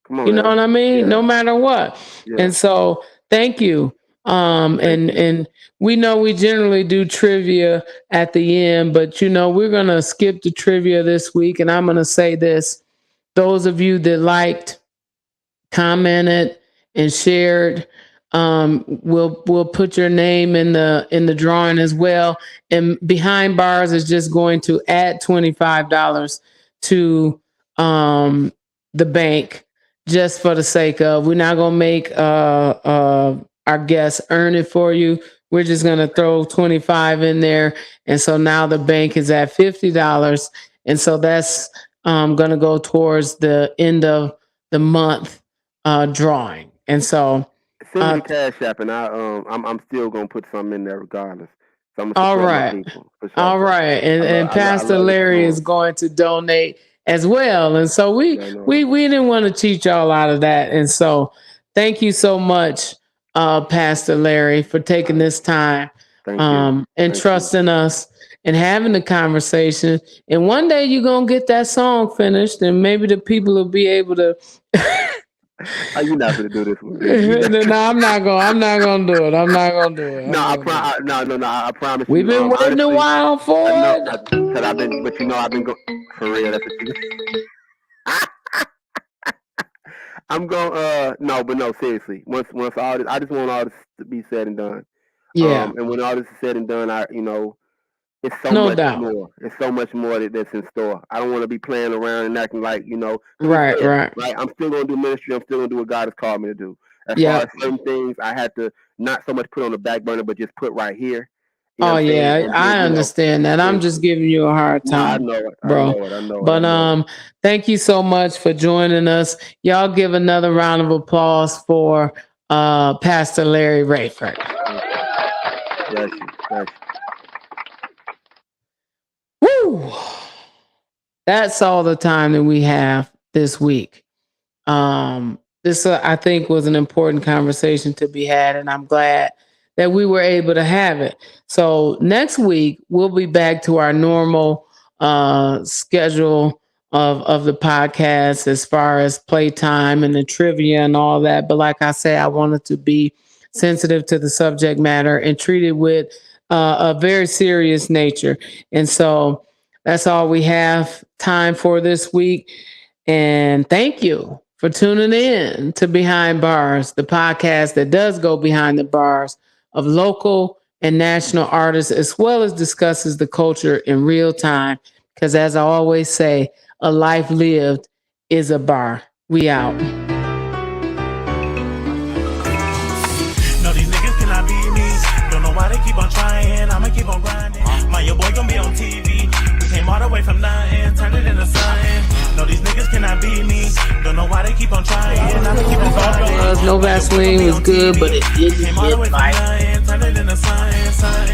You know what I mean? Yeah. No matter what. Yeah. And so thank you. And we know we generally do trivia at the end, but we're going to skip the trivia this week. And I'm going to say this: those of you that liked, commented, and shared, we'll put your name in the drawing as well. And Behind Bars is just going to add $25 to the bank, just for the sake of. We're not gonna make our guests earn it for you. We're just gonna throw 25 in there, and so now the bank is at $50, and so that's gonna go towards the end of the month drawing. And so send me the Cash App, and I'm still gonna put something in there regardless. So all right, sure. All right, and Pastor Larry is going to donate as well. And so we didn't want to cheat y'all out of that. And so thank you so much Pastor Larry, for taking this time and Thank trusting us and having the conversation. And one day you're going to get that song finished, and maybe the people will be able to. You're not going to do this with me. No, I'm not going to do it. I'm not going to do it. No, I promise We've you. been waiting honestly, a while for it. Because I've been, but I've been going, for real, that's what you I'm going, no, seriously. Once all this, I just want all this to be said and done. Yeah. And when all this is said and done, it's so No much doubt. more. It's so much more that's in store. I don't want to be playing around and acting like, Right. I'm still going to do ministry. I'm still going to do what God has called me to do. As far as certain things, I had to not so much put on the back burner, but just put right here. Oh yeah, I understand that. I'm just giving you a hard time, bro. I know But thank you so much for joining us. Y'all give another round of applause for Pastor Larry Rayford. Bless you. Woo! That's all the time that we have this week. This I think was an important conversation to be had, and I'm glad that we were able to have it. So next week we'll be back to our normal schedule of the podcast as far as playtime and the trivia and all that. But like I said, I wanted to be sensitive to the subject matter and treat it with a very serious nature. And so that's all we have time for this week. And thank you for tuning in to Behind Bars, the podcast that does go behind the bars of local and national artists, as well as discusses the culture in real time. Because as I always say, a life lived is a bar. We out. No, these niggas cannot beat me. Don't know why they keep on trying. I'ma keep on grinding. Your boy gon' be on TV. We came all the way from nothing, turned it into something. No, these niggas cannot beat me. Don't know why they keep on trying. I'ma keep on grinding. No Vaseline was good, but it didn't hit like. Turn it into something.